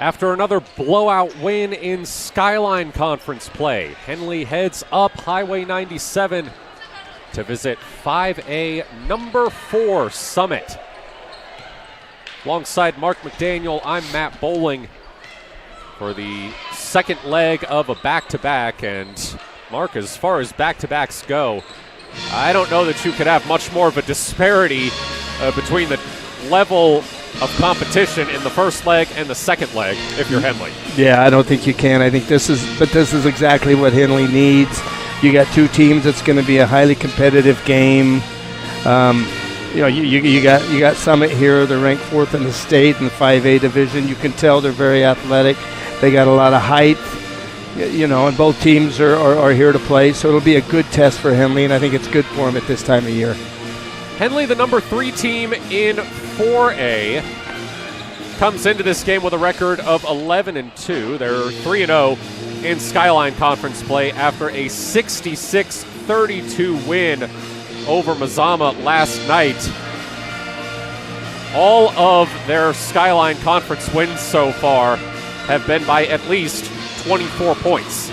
After another blowout win in Skyline Conference play, Henley heads up Highway 97 to visit 5A number 4 Summit. Alongside Mark McDaniel, I'm Matt Bowling for the second leg of a back-to-back. And Mark, as far as back-to-backs go, I don't know that you could have much more of a disparity between the level of competition in the first leg and the second leg if you're Henley. Yeah, I don't think you can. I think this is exactly what Henley needs. You got two teams. It's going to be a highly competitive game. You got Summit here. They're ranked 4th in the state in the 5A division. You can tell they're very athletic. They got a lot of height. And both teams are here to play, so it'll be a good test for Henley, and I think it's good for them at this time of year. Henley, the number 3 team in 4A, comes into this game with a record of 11-2. They're 3-0 in Skyline Conference play after a 66-32 win over Mazama last night. All of their Skyline Conference wins so far have been by at least 24 points.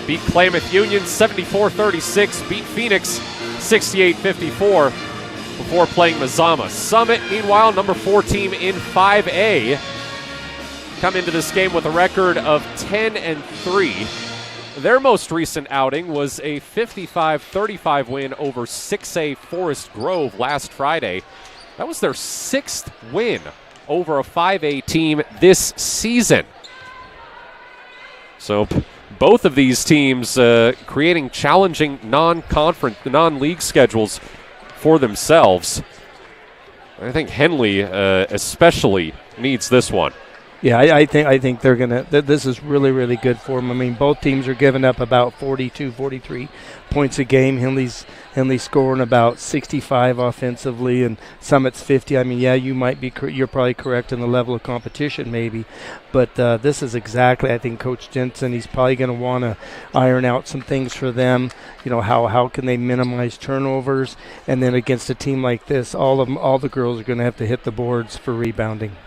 Beat Klamath Union 74-36, beat Phoenix 68-54 before playing Mazama. Summit, meanwhile, number 4 team in 5A, come into this game with a record of 10-3. Their most recent outing was a 55-35 win over 6A Forest Grove last Friday. That was their 6th win over a 5A team this season. So both of these teams creating challenging non-league schedules for themselves. I think Henley especially needs this one. Yeah, I think they're going to – this is really, really good for them. I mean, both teams are giving up about 42, 43 points a game. Henley's scoring about 65 offensively, and Summit's 50. I mean, yeah, you're probably correct in the level of competition maybe. But this is exactly, I think, Coach Jensen, he's probably going to want to iron out some things for them. How can they minimize turnovers? And then against a team like this, all the girls are going to have to hit the boards for rebounding.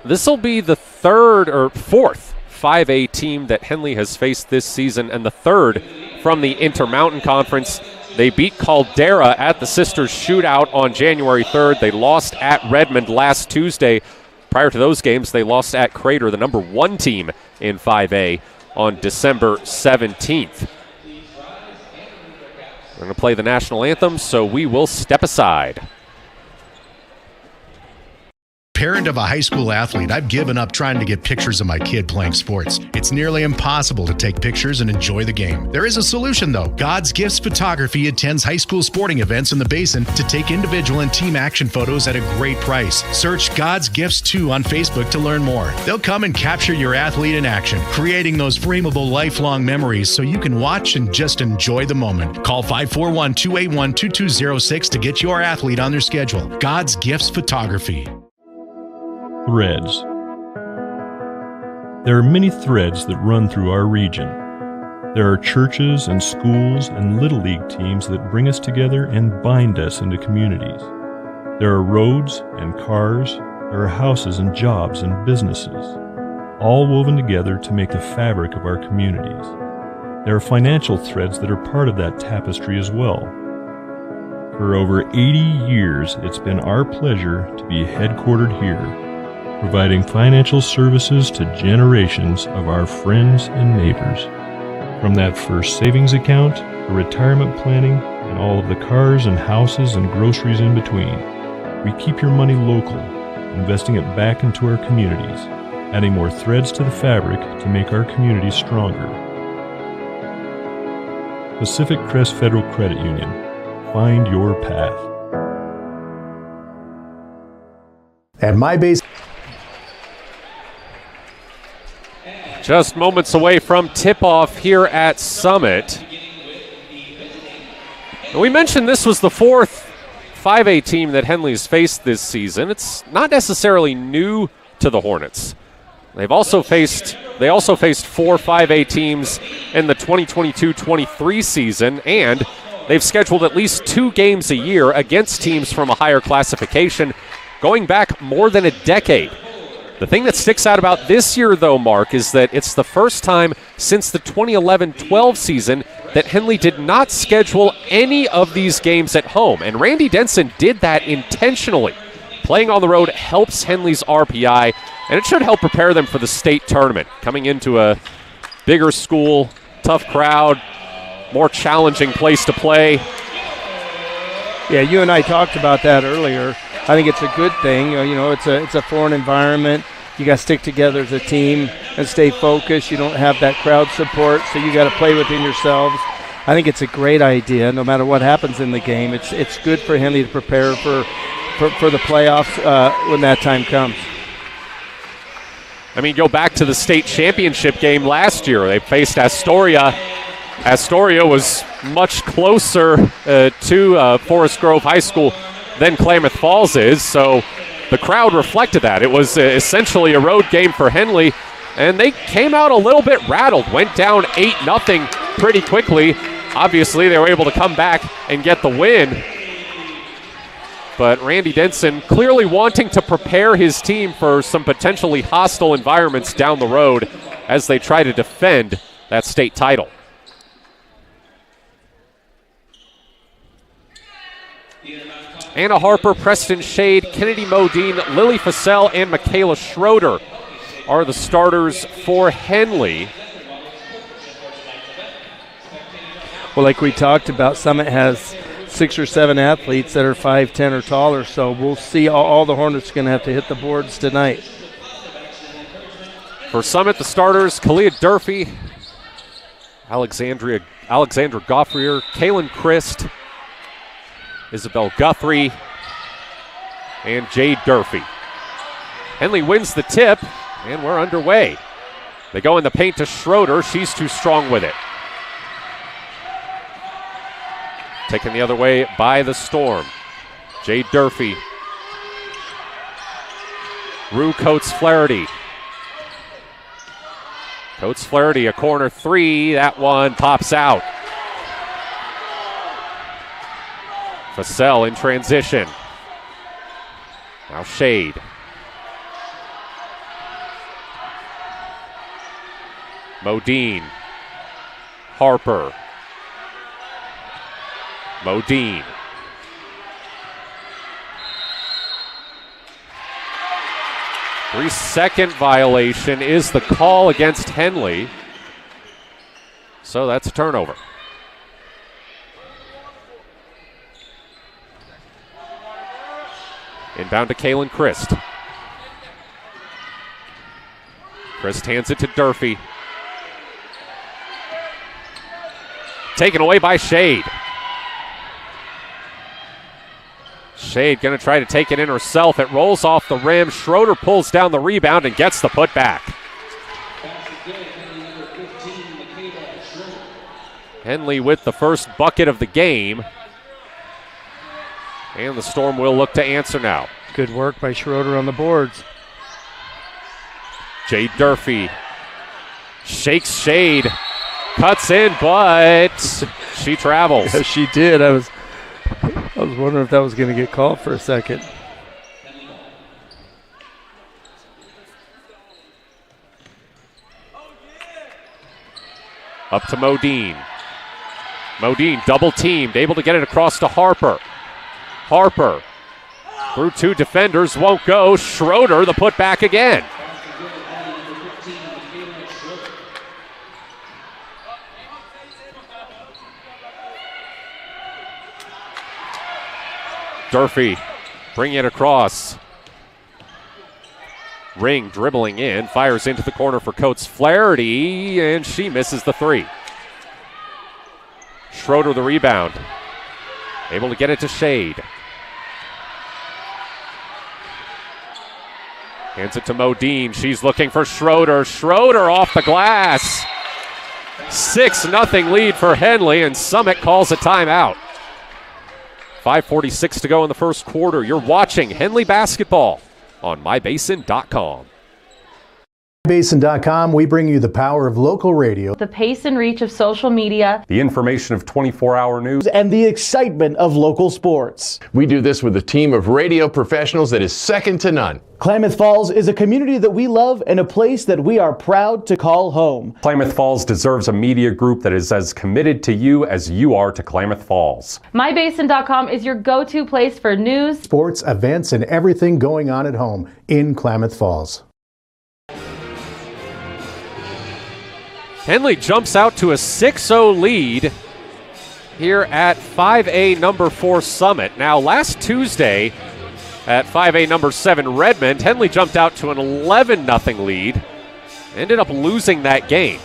This will be the 3rd or 4th 5A team that Henley has faced this season, and the 3rd from the Intermountain Conference. They beat Caldera at the Sisters Shootout on January 3rd. They lost at Redmond last Tuesday. Prior to those games, they lost at Crater, the number 1 team in 5A, on December 17th. We're going to play the national anthem, so we will step aside. Parent of a high school athlete, I've given up trying to get pictures of my kid playing sports. It's nearly impossible to take pictures and enjoy the game. There is a solution, though. God's Gifts Photography attends high school sporting events in the Basin to take individual and team action photos at a great price. Search God's Gifts 2 on Facebook to learn more. They'll come and capture your athlete in action, creating those frameable lifelong memories so you can watch and just enjoy the moment. Call 541-281-2206 to get your athlete on their schedule. God's Gifts Photography. Threads. There are many threads that run through our region. There are churches and schools and Little League teams that bring us together and bind us into communities. There are roads and cars. There are houses and jobs and businesses, all woven together to make the fabric of our communities. There are financial threads that are part of that tapestry as well. For over 80 years, it's been our pleasure to be headquartered here, providing financial services to generations of our friends and neighbors. From that first savings account, to retirement planning, and all of the cars and houses and groceries in between, we keep your money local, investing it back into our communities, adding more threads to the fabric to make our communities stronger. Pacific Crest Federal Credit Union. Find your path. At my base. Just moments away from tip-off here at Summit. We mentioned this was the 4th 5A team that Henley's faced this season. It's not necessarily new to the Hornets. They also faced 4 5A teams in the 2022-23 season, and they've scheduled at least 2 games a year against teams from a higher classification, going back more than a decade. The thing that sticks out about this year, though, Mark, is that it's the first time since the 2011-12 season that Henley did not schedule any of these games at home. And Randy Denson did that intentionally. Playing on the road helps Henley's RPI, and it should help prepare them for the state tournament. Coming into a bigger school, tough crowd, more challenging place to play. Yeah, you and I talked about that earlier. I think it's a good thing. It's a foreign environment. You got to stick together as a team and stay focused. You don't have that crowd support, so you got to play within yourselves. I think it's a great idea. No matter what happens in the game, it's good for Henley to prepare for the playoffs when that time comes. I mean, go back to the state championship game last year. They faced Astoria. Astoria was much closer to Forest Grove High School than Klamath Falls is, so the crowd reflected that. It was essentially a road game for Henley, and they came out a little bit rattled, went down 8-0 pretty quickly. Obviously, they were able to come back and get the win, but Randy Denson clearly wanting to prepare his team for some potentially hostile environments down the road as they try to defend that state title. Anna Harper, Preston Shade, Kennedy Modine, Lily Fassell, and Michaela Schroeder are the starters for Henley. Well, like we talked about, Summit has 6 or 7 athletes that are 5'10" or taller, so we'll see all the Hornets are going to have to hit the boards tonight. For Summit, the starters, Kalia Durfee, Alexandra Goffrier, Kaylin Christ, Isabel Guthrie, and Jade Durfee. Henley wins the tip, and we're underway. They go in the paint to Schroeder. She's too strong with it. Taken the other way by the Storm. Jade Durfee. Rue Coates-Flaherty. Coates-Flaherty, a corner three. That one pops out. Fassell in transition. Now Shade. Modine. Harper. Modine. Three-second violation is the call against Henley. So that's a turnover. Inbound to Kaylin Christ. Christ hands it to Durfee. Taken away by Shade. Shade going to try to take it in herself. It rolls off the rim. Schroeder pulls down the rebound and gets the putback. Henley with the first bucket of the game. And the Storm will look to answer now. Good work by Schroeder on the boards. Jade Durfee shakes Shade. Cuts in, but she travels. Yeah, she did. I was wondering if that was going to get called for a second. Up to Modine. Modine double teamed, able to get it across to Harper. Harper through 2 defenders, won't go. Schroeder, the putback again. Durfee bringing it across. Ring dribbling in, fires into the corner for Coates-Flaherty, and she misses the 3. Schroeder the rebound. Able to get it to Shade. Hands it to Modine. She's looking for Schroeder. Schroeder off the glass. 6-0 lead for Henley, and Summit calls a timeout. 5:46 to go in the first quarter. You're watching Henley basketball on mybasin.com. Basin.com, we bring you the power of local radio, the pace and reach of social media, the information of 24-hour news, and the excitement of local sports. We do this with a team of radio professionals that is second to none. Klamath Falls is a community that we love and a place that we are proud to call home. Klamath Falls deserves a media group that is as committed to you as you are to Klamath Falls. MyBasin.com is your go-to place for news, sports, events, and everything going on at home in Klamath Falls. Henley jumps out to a 6-0 lead here at 5A number 4 Summit. Now, last Tuesday at 5A number 7 Redmond, Henley jumped out to an 11-0 lead. Ended up losing that game.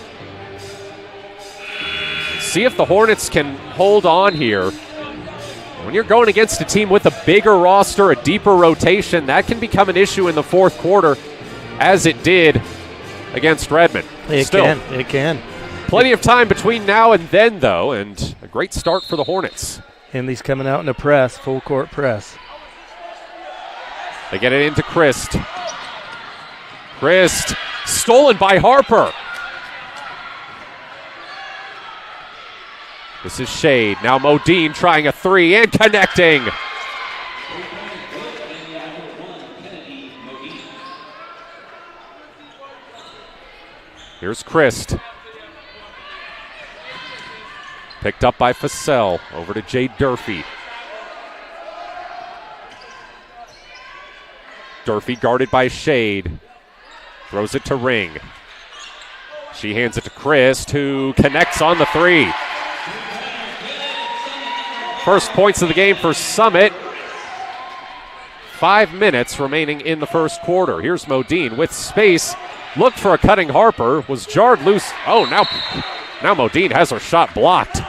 See if the Hornets can hold on here. When you're going against a team with a bigger roster, a deeper rotation, that can become an issue in the fourth quarter, as it did against Redmond. It can. Plenty of time between now and then, though, and a great start for the Hornets. Henley's coming out in a press, full court press. They get it into Christ. Christ, stolen by Harper. This is Shade. Now Modine trying a three and connecting. Here's Christ. Picked up by Fussell. Over to Jade Durfee. Durfee guarded by Shade. Throws it to Ring. She hands it to Christ, who connects on the three. First points of the game for Summit. 5 minutes remaining in the first quarter. Here's Modine with space. Looked for a cutting Harper. Was jarred loose. Oh, now Modine has her shot blocked.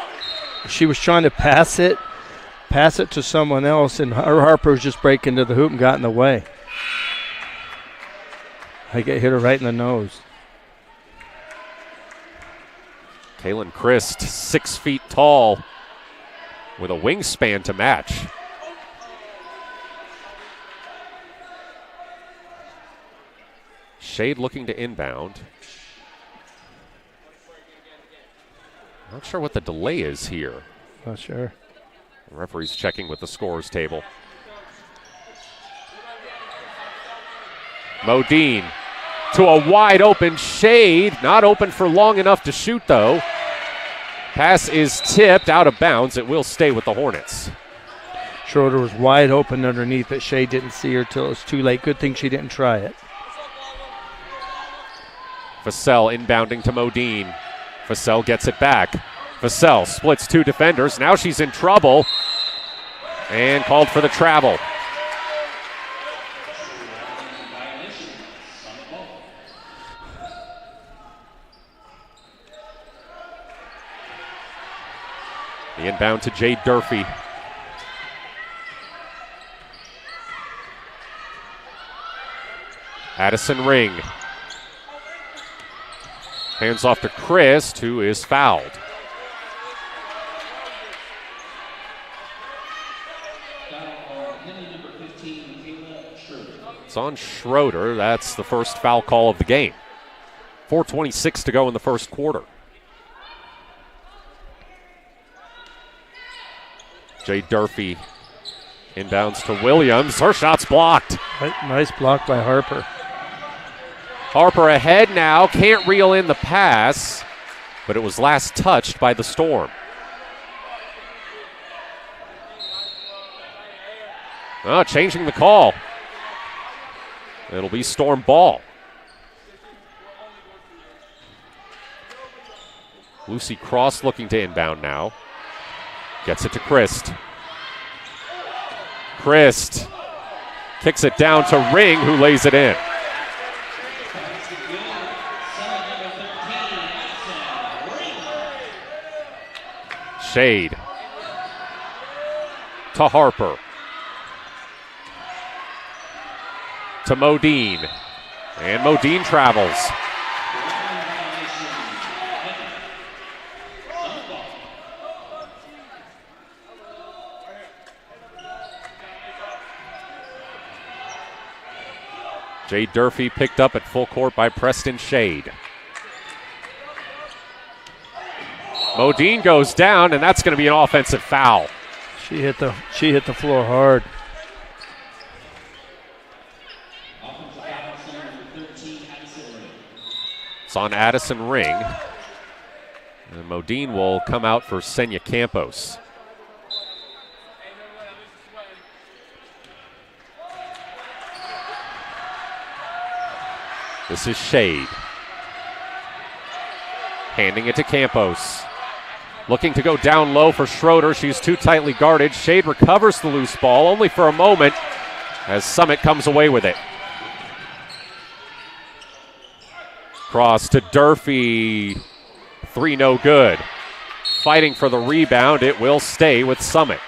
She was trying to pass it to someone else, and Harper was just breaking to the hoop and got in the way. Hit her right in the nose. Kaylin Christ, 6 feet tall, with a wingspan to match. Shade looking to inbound. Not sure what the delay is here. Not sure. The referee's checking with the scorers table. Modine to a wide open Shade. Not open for long enough to shoot, though. Pass is tipped out of bounds. It will stay with the Hornets. Schroeder was wide open underneath, but Shade didn't see her till it was too late. Good thing she didn't try it. Fussell inbounding to Modine. Fussell gets it back. Fussell splits two defenders. Now she's in trouble and called for the travel. The inbound to Jade Durfee. Addison Ring. Hands off to Christ, who is fouled. It's on Schroeder. That's the first foul call of the game. 4:26 to go in the first quarter. Jade Durfee inbounds to Williams. Her shot's blocked. Nice block by Harper. Harper ahead now. Can't reel in the pass, but it was last touched by the Storm. Oh, changing the call. It'll be Storm ball. Lucy Cross looking to inbound now. Gets it to Christ. Christ kicks it down to Ring, who lays it in. Shade to Harper. To Modine. And Modine travels. Jay Durfee picked up at full court by Preston Shade. Modine goes down, and that's going to be an offensive foul. She hit the floor hard. It's on Addison Ring. And Modine will come out for Senya Campos. This is Shade. Handing it to Campos. Looking to go down low for Schroeder. She's too tightly guarded. Shade recovers the loose ball only for a moment as Summit comes away with it. Cross to Durfee. 3 no good. Fighting for the rebound. It will stay with Summit.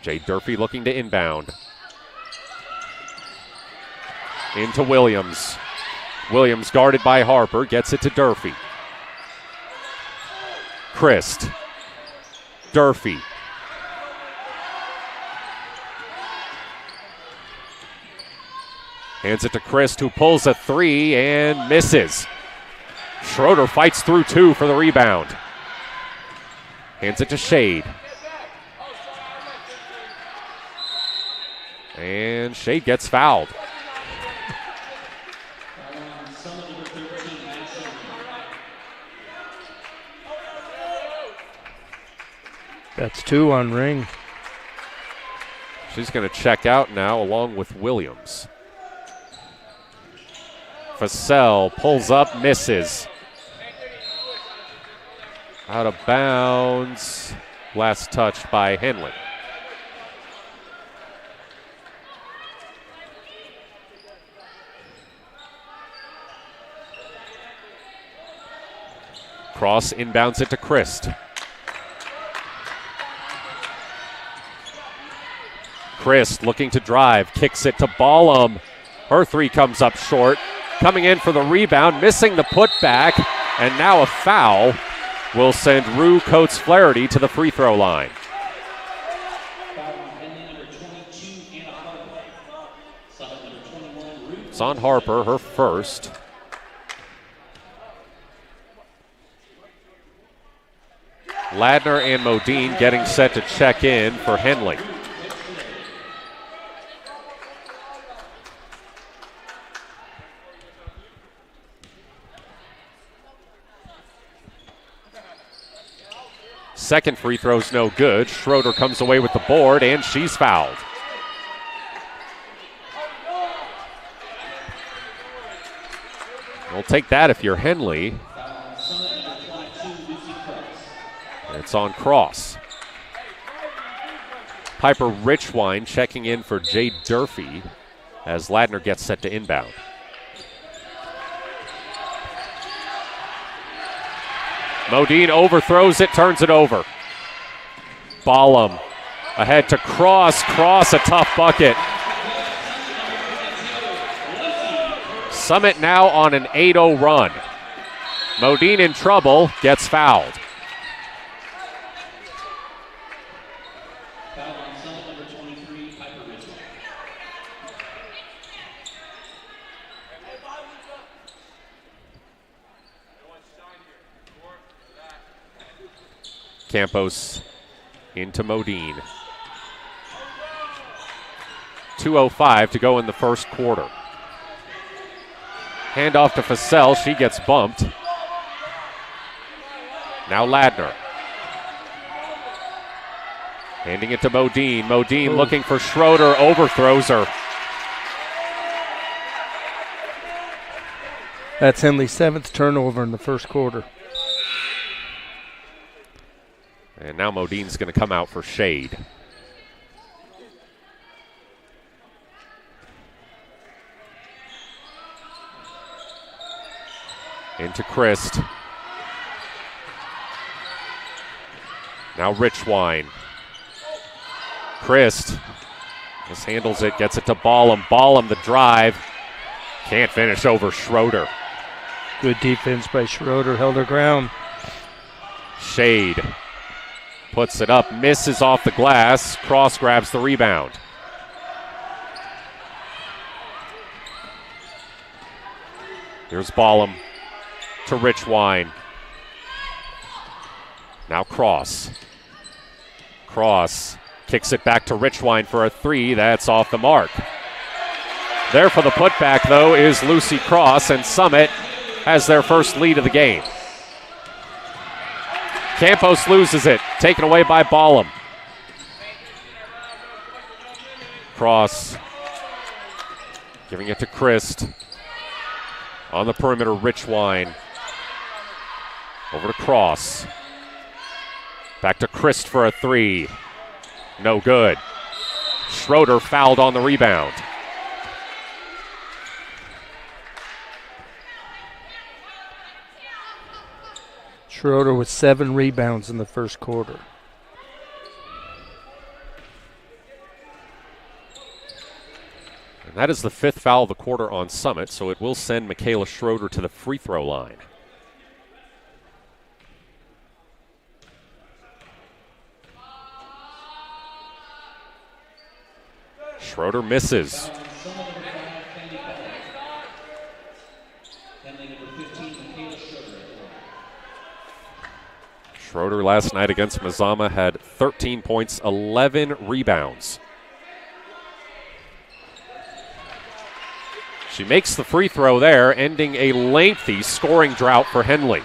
Jay Durfee looking to inbound. Into Williams. Williams guarded by Harper. Gets it to Durfee. Christ. Durfee. Hands it to Christ, who pulls a 3 and misses. Schroeder fights through 2 for the rebound. Hands it to Shade. And Shade gets fouled. That's 2 on Ring. She's going to check out now along with Williams. Vassell pulls up, misses. Out of bounds. Last touched by Henley. Cross inbounds it to Christ. Christ looking to drive, kicks it to Ballum. Her 3 comes up short. Coming in for the rebound, missing the putback, and now a foul will send Rue Coates-Flaherty to the free throw line. It's on Harper, her first. Ladner and Modine getting set to check in for Henley. Second free throw's no good. Schroeder comes away with the board, and she's fouled. We'll take that if you're Henley. It's on Cross. Piper Richwine checking in for Jade Durfee as Ladner gets set to inbound. Modine overthrows it, turns it over. Ballum ahead to Cross. Cross, a tough bucket. Summit now on an 8-0 run. Modine in trouble, gets fouled. Campos into Modine. 2:05 to go in the first quarter. Handoff to Vassell. She gets bumped. Now Ladner. Handing it to Modine. Modine looking for Schroeder. Overthrows her. That's Henley's 7th turnover in the first quarter. And now Modine's going to come out for Shade. Into Christ. Now Richwine. Christ mishandles it, gets it to Ballum. Ballum the drive. Can't finish over Schroeder. Good defense by Schroeder, held her ground. Shade puts it up, misses off the glass. Cross grabs the rebound. Here's Ballum to Richwine. Now Cross. Cross kicks it back to Richwine for a three. That's off the mark. There for the putback, though, is Lucy Cross, and Summit has their first lead of the game. Campos loses it, taken away by Ballum. Cross giving it to Christ. On the perimeter, Richwine. Over to Cross. Back to Christ for a three. No good. Schroeder fouled on the rebound. Schroeder with 7 rebounds in the first quarter. And that is the 5th foul of the quarter on Summit, so it will send Michaela Schroeder to the free throw line. Schroeder misses. Schroeder last night against Mazama had 13 points, 11 rebounds. She makes the free throw there, ending a lengthy scoring drought for Henley.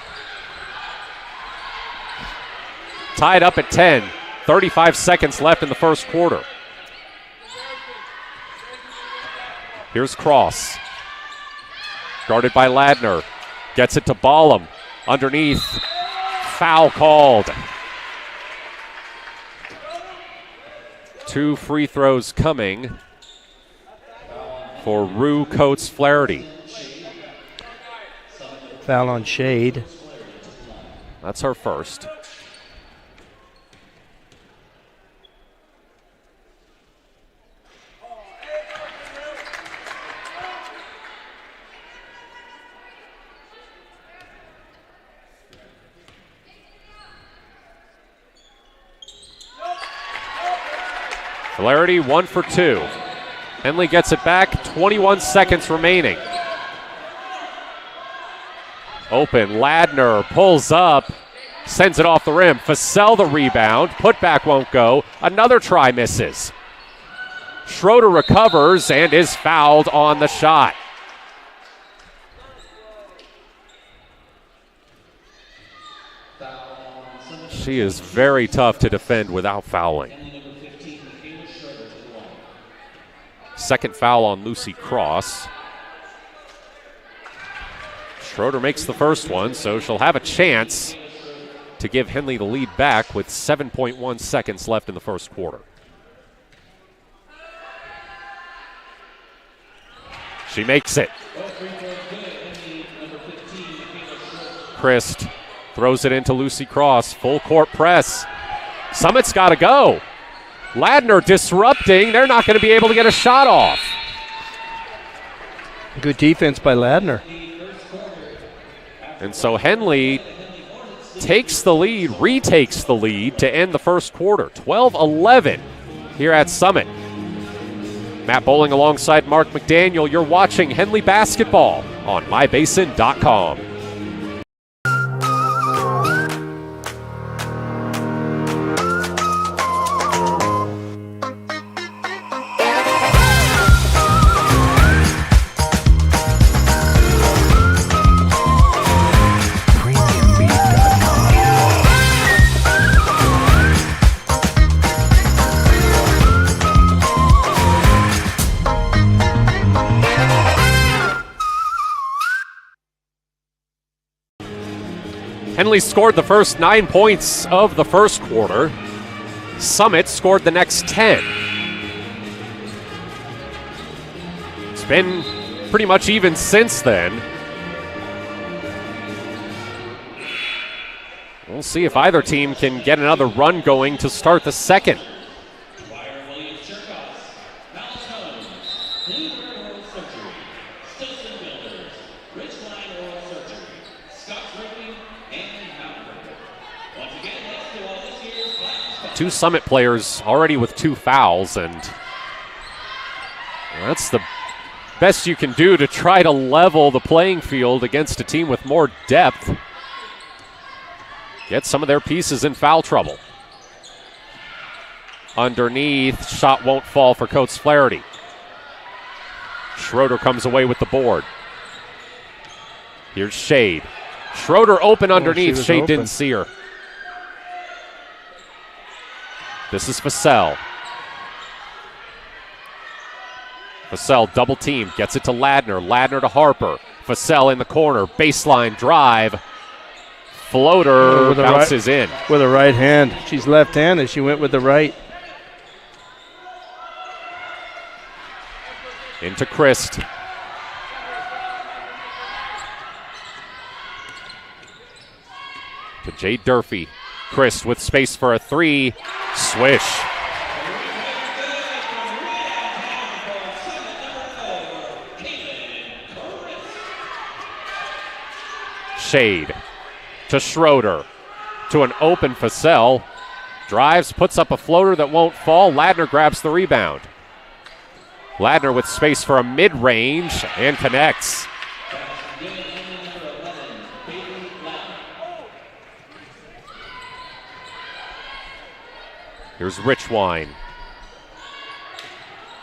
Tied up at 10, 35 seconds left in the first quarter. Here's Cross. Guarded by Ladner. Gets it to Ballum. Underneath. Foul called. 2 free throws coming for Rue Coates Flaherty. Foul on Shade. That's her first. Flaherty 1 for 2. Henley gets it back, 21 seconds remaining. Open, Ladner pulls up, sends it off the rim. Facel the rebound, putback won't go. Another try misses. Schroeder recovers and is fouled on the shot. She is very tough to defend without fouling. Second foul on Lucy Cross. Schroeder makes the first one, so she'll have a chance to give Henley the lead back with 7.1 seconds left in the first quarter. She makes it. Christ throws it into Lucy Cross. Full court press. Summit's got to go. Ladner disrupting. They're not going to be able to get a shot off. Good defense by Ladner. And so Henley takes the lead, retakes the lead to end the first quarter. 12-11 here at Summit. Matt Bowling alongside Mark McDaniel. You're watching Henley basketball on mybasin.com. Henley scored the first 9 points of the first quarter. Summit scored the next 10. It's been pretty much even since then. We'll see if either team can get another run going to start the second. Two Summit players already with 2 fouls, and that's the best you can do to try to level the playing field against a team with more depth. Get some of their pieces in foul trouble. Underneath, shot won't fall for Coates Flaherty. Schroeder comes away with the board. Here's Shade. Schroeder open underneath. Shade open. didn't see her. This is Vassell. Vassell double team, gets it to Ladner. Ladner to Harper. Vassell in the corner, baseline drive. Floater bounces in. With a right hand. She's left-handed. She went with the right. Into Christ. To Jay Durfee. Christ with space for a 3. Swish. Shade to Schroeder. To an open Vassell. Drives, puts up a floater that won't fall. Ladner grabs the rebound. Ladner with space for a mid-range and connects. Here's Richwine.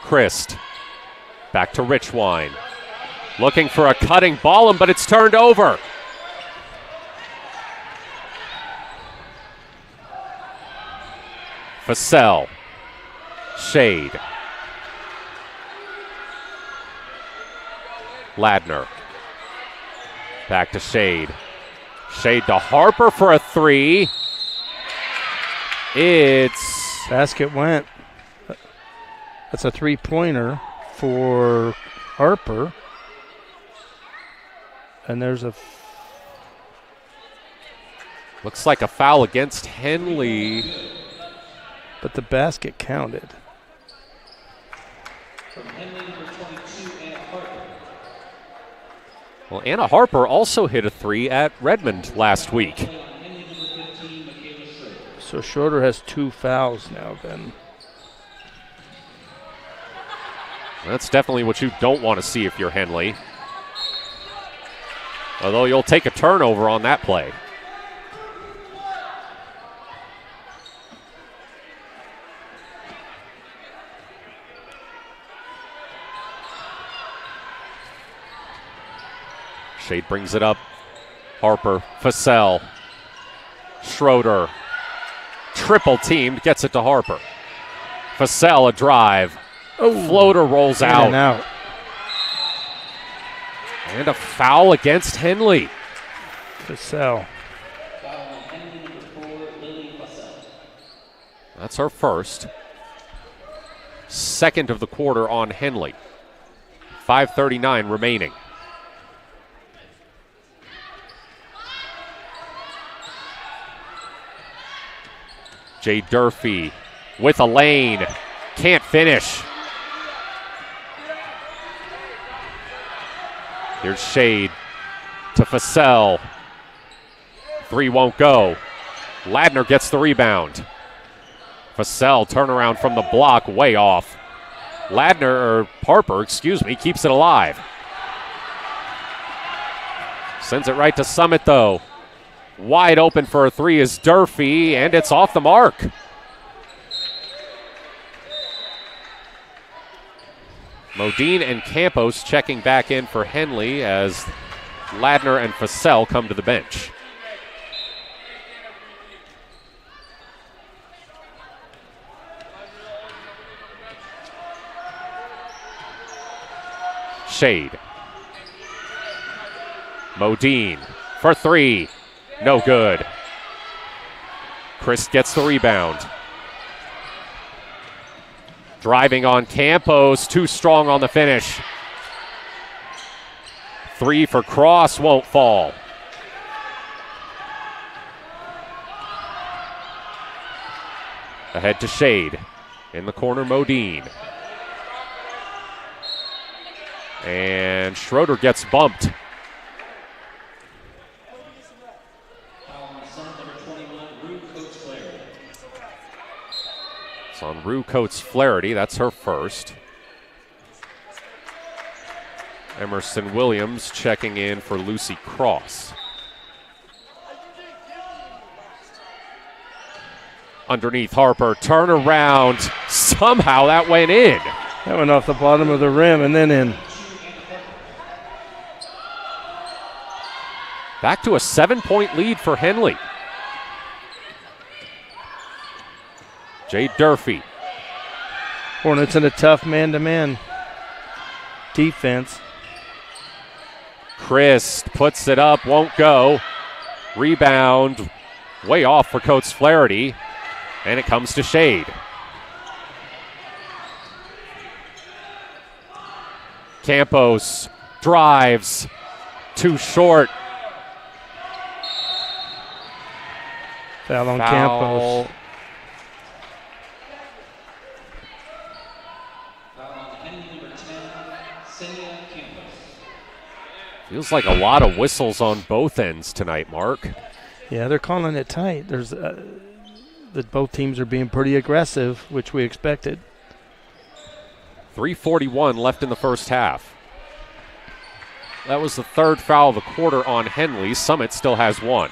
Christ. Back to Richwine. Looking for a cutting ball, but it's turned over. Vassell. Shade. Ladner. Back to Shade. Shade to Harper for a 3. It's... Basket went. That's a 3-pointer for Harper. And there's a... Looks like a foul against Henley. But the basket counted. Well, Anna Harper also hit a 3 at Redmond last week. So Schroeder has 2 fouls now then. That's definitely what you don't want to see if you're Henley. Although you'll take a turnover on that play. Shade brings it up. Harper, Vassell, Schroeder. Triple teamed, gets it to Harper. Vassell, a drive. Floater rolls out. And out. And a foul against Henley. Vassell. That's her first. Second of the quarter on Henley. 5:39 remaining. Jay Durfee with a lane. Can't finish. Here's Shade to Vassell. 3 won't go. Ladner gets the rebound. Vassell turnaround from the block, way off. Harper, keeps it alive. Sends it right to Summit though. Wide open for a 3 is Durfee, and it's off the mark. Modine and Campos checking back in for Henley as Ladner and Vassell come to the bench. Shade. Modine for 3. No good. Chris gets the rebound. Driving on Campos, too strong on the finish. 3 for Cross, won't fall. Ahead to Shade. In the corner, Modine. And Schroeder gets bumped. Rue Coates Flaherty, that's her first. Emerson Williams checking in for Lucy Cross. Underneath Harper, turn around. Somehow that went in. That went off the bottom of the rim and then in. Back to a 7-point lead for Henley. Jade Durfee. Hornets in a tough man-to-man defense. Christ puts it up, won't go. Rebound way off for Coates Flaherty, and it comes to Shade. Campos drives, too short. Foul on Campos. Feels like a lot of whistles on both ends tonight, Mark. Yeah, they're calling it tight. There's that both teams are being pretty aggressive, which we expected. 3:41 left in the first half. That was the third foul of the quarter on Henley. Summit still has one.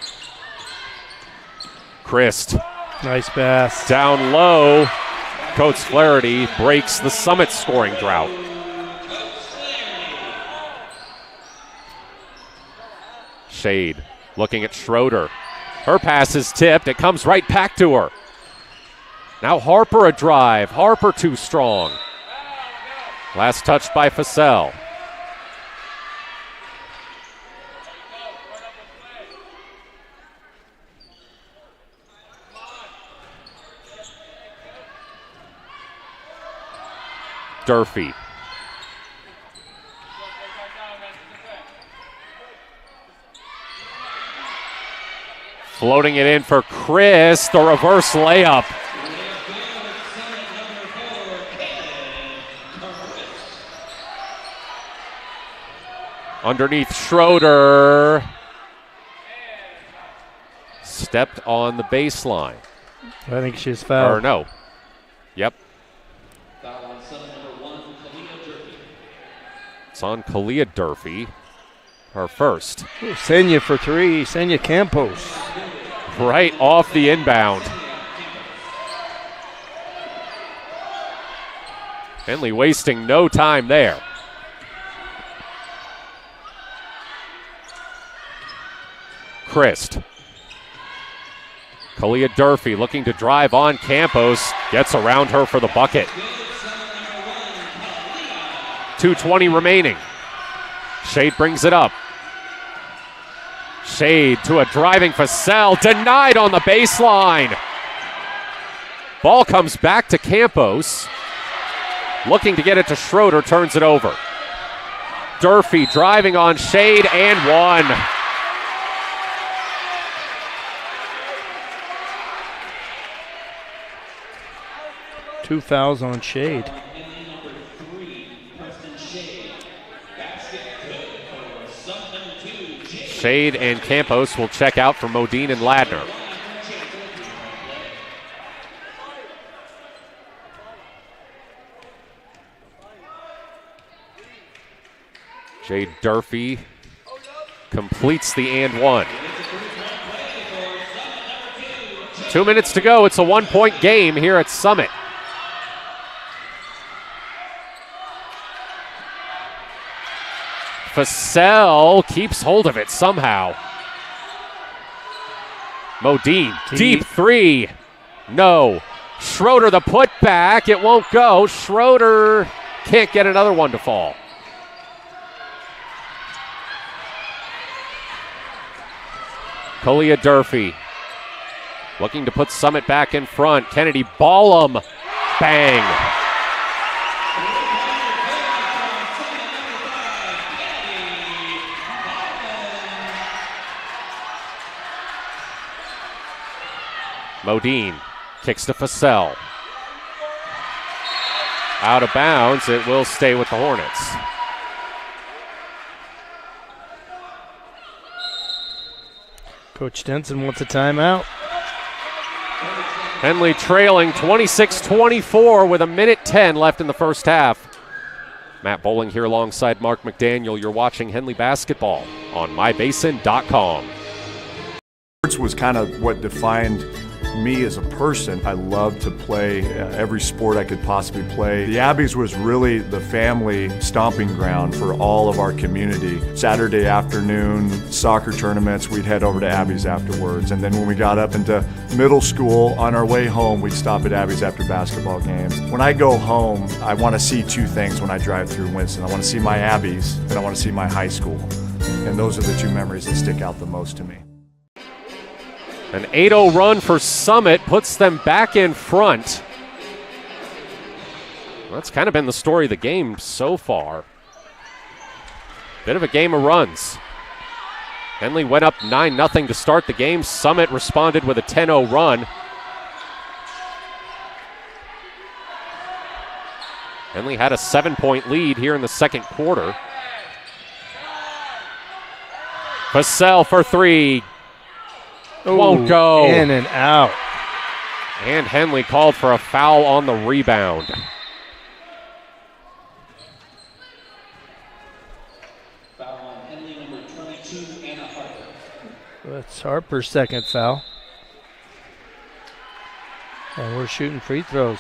Christ. Nice pass. Down low. Coates Flaherty breaks the Summit scoring drought. Shade looking at Schroeder. Her pass is tipped. It comes right back to her. Now Harper a drive. Harper too strong. Last touch by Fassell. Durfee. Floating it in for Chris, the reverse layup. Underneath Schroeder. Stepped on the baseline. I think she's fouled. Or no. Yep. It's on Kalia Durfee. Her first. Senya for three. Senya Campos. Right off the inbound. Henley wasting no time there. Christ. Kalia Durfee looking to drive on Campos. Gets around her for the bucket. 2:20 remaining. Shade brings it up. Shade to a driving Fassell. Denied on the baseline. Ball comes back to Campos. Looking to get it to Schroeder. Turns it over. Durfee driving on Shade and one. Two fouls on Shade. Shade and Campos will check out for Modine and Ladner. Jade Durfee completes the and one. 2 minutes to go. It's a 1-point game here at Summit. Fassell keeps hold of it somehow. Modine, deep three. No. Schroeder the putback. It won't go. Schroeder can't get another one to fall. Kalia Durfee looking to put Summit back in front. Kennedy Ballum. Bang. Modine kicks to Fassell. Out of bounds. It will stay with the Hornets. Coach Denson wants a timeout. Henley trailing 26-24 with 1:10 left in the first half. Matt Bowling here alongside Mark McDaniel. You're watching Henley basketball on mybasin.com. Sports was kind of what defined me as a person. I loved to play every sport I could possibly play. The Abbeys was really the family stomping ground for all of our community. Saturday afternoon soccer tournaments, we'd head over to Abbeys afterwards. And then when we got up into middle school, on our way home, we'd stop at Abbeys after basketball games. When I go home, I want to see two things when I drive through Winston. I want to see my Abbeys and I want to see my high school. And those are the two memories that stick out the most to me. An 8-0 run for Summit puts them back in front. Well, that's kind of been the story of the game so far. Bit of a game of runs. Henley went up 9-0 to start the game. Summit responded with a 10-0 run. Henley had a 7-point lead here in the second quarter. Vassell for three. Won't go. In and out. And Henley called for a foul on the rebound. Foul on Henley, number 22, Anna Harper. That's Harper's second foul. And we're shooting free throws.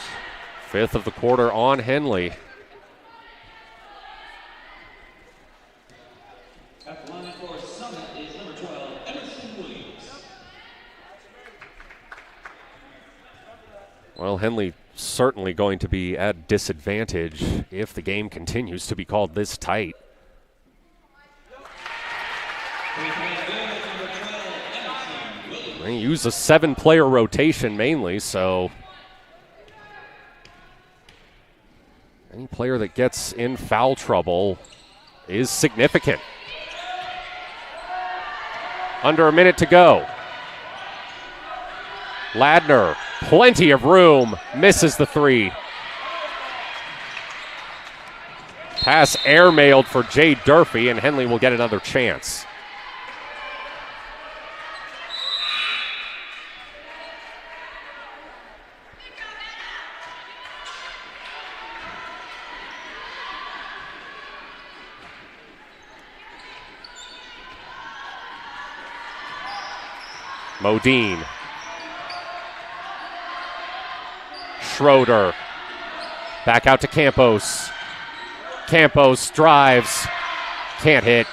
Fifth of the quarter on Henley. At the line for Summit is number 12, Emerson Williams. Well, Henley certainly going to be at disadvantage if the game continues to be called this tight. They use a 7-player rotation mainly, so any player that gets in foul trouble is significant. Under a minute to go. Ladner, plenty of room, misses the three. Pass airmailed for Jay Durfee, and Henley will get another chance. Modine. Schroeder. Back out to Campos. Campos drives. Can't hit.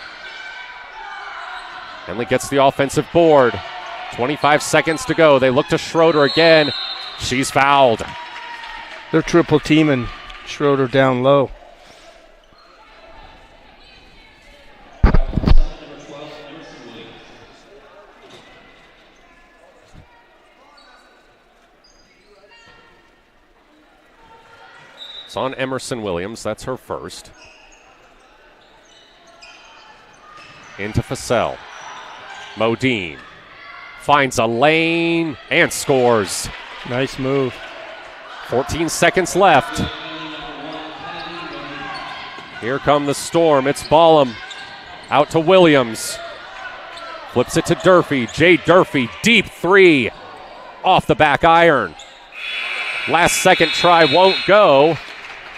Henley gets the offensive board. 25 seconds to go. They look to Schroeder again. She's fouled. They're triple teaming Schroeder down low. It's on Emerson Williams. That's her first. Into Vassell. Modine finds a lane and scores. Nice move. 14 seconds left. Here come the Storm. It's Ballum. Out to Williams. Flips it to Durfee. Jay Durfee, deep three. Off the back iron. Last second try won't go.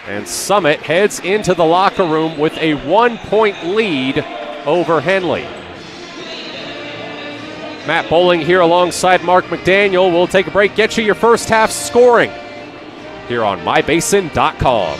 And Summit heads into the locker room with a 1-point lead over Henley. Matt Bowling here alongside Mark McDaniel. We'll take a break, get you your first half scoring here on mybasin.com.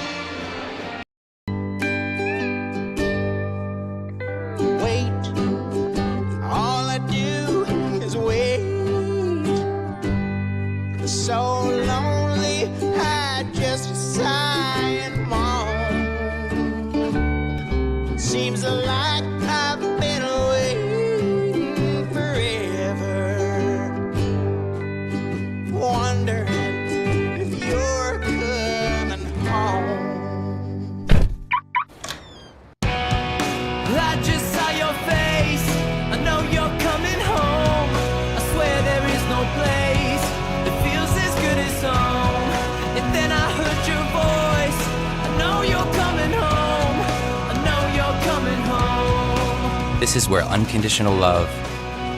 This is where unconditional love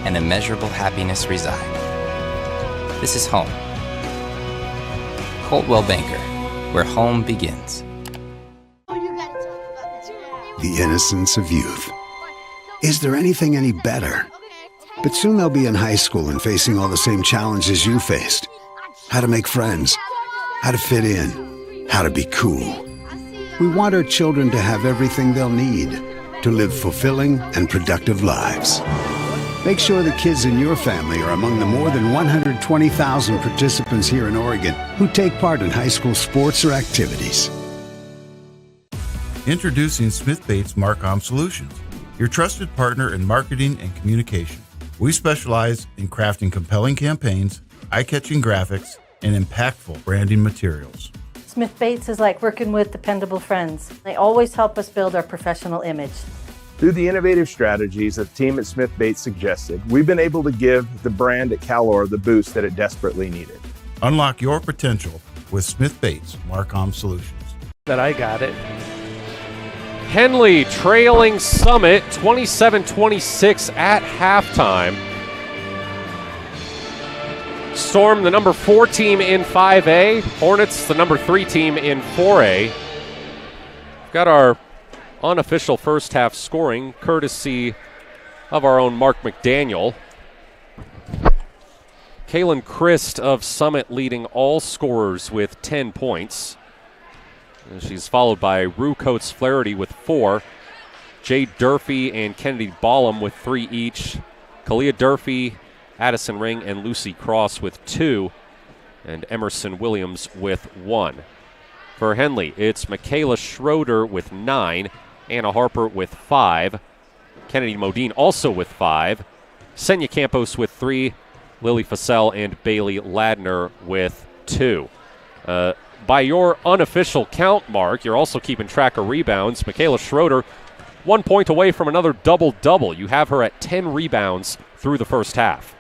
and immeasurable happiness reside. This is home, Coldwell Banker, where home begins. The innocence of youth. Is there anything any better? But soon they'll be in high school and facing all the same challenges you faced. How to make friends, how to fit in, how to be cool. We want our children to have everything they'll need to live fulfilling and productive lives. Make sure the kids in your family are among the more than 120,000 participants here in Oregon who take part in high school sports or activities. Introducing Smith Bates Marcom Solutions, your trusted partner in marketing and communication. We specialize in crafting compelling campaigns, eye-catching graphics, and impactful branding materials. Smith Bates is like working with dependable friends. They always help us build our professional image. Through the innovative strategies that the team at Smith Bates suggested, we've been able to give the brand at Calor the boost that it desperately needed. Unlock your potential with Smith Bates Marcom Solutions. That I got it. Henley trailing Summit 27-26 at halftime. Storm, the number 4 team in 5A. Hornets, the number 3 team in 4A. We've got our unofficial first half scoring, courtesy of our own Mark McDaniel. Kaylin Christ of Summit leading all scorers with 10 points. And she's followed by Rue Coates-Flaherty with 4. Jade Durfee and Kennedy Ballum with 3 each. Kalia Durfee, Addison Ring, and Lucy Cross with 2. And Emerson Williams with 1. For Henley, it's Michaela Schroeder with 9. Anna Harper with 5. Kennedy Modine also with 5. Senya Campos with 3. Lily Fassell and Bailey Ladner with 2. By your unofficial count, Mark, you're also keeping track of rebounds. Michaela Schroeder, 1 point away from another double-double. You have her at 10 rebounds through the first half.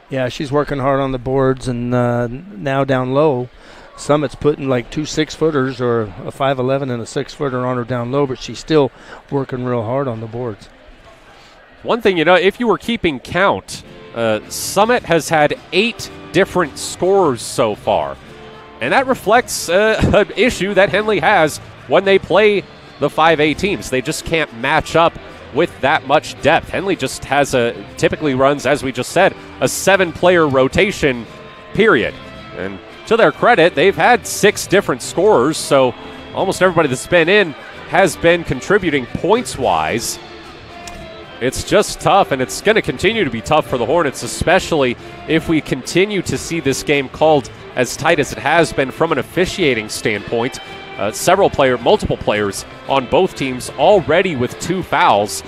Yeah, she's working hard on the boards, and now down low, Summit's putting like 2 6-footers or a 5'11" and a 6-footer on her down low, but she's still working real hard on the boards. One thing, if you were keeping count, Summit has had 8 different scorers so far. And that reflects an issue that Henley has when they play the 5A teams. They just can't match up with that much depth. Henley just typically runs, as we just said, a 7-player rotation period. And to their credit, they've had 6 different scorers, so almost everybody that's been in has been contributing points-wise. It's just tough, and it's going to continue to be tough for the Hornets, especially if we continue to see this game called as tight as it has been from an officiating standpoint. Multiple players on both teams already with 2 fouls.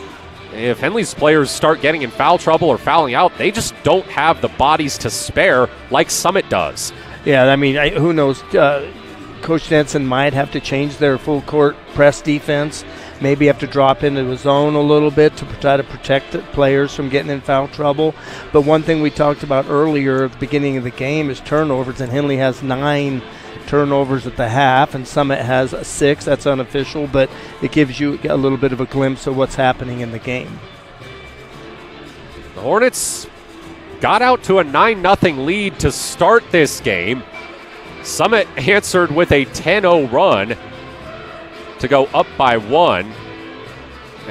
If Henley's players start getting in foul trouble or fouling out, they just don't have the bodies to spare like Summit does. Yeah, I mean, who knows? Coach Denson might have to change their full court press defense. Maybe have to drop into a zone a little bit to try to protect the players from getting in foul trouble. But one thing we talked about earlier at the beginning of the game is turnovers, and Henley has 9 turnovers at the half, and Summit has 6. That's unofficial, but it gives you a little bit of a glimpse of what's happening in the game. The Hornets got out to a 9-0 lead to start this game. Summit answered with a 10-0 run to go up by 1.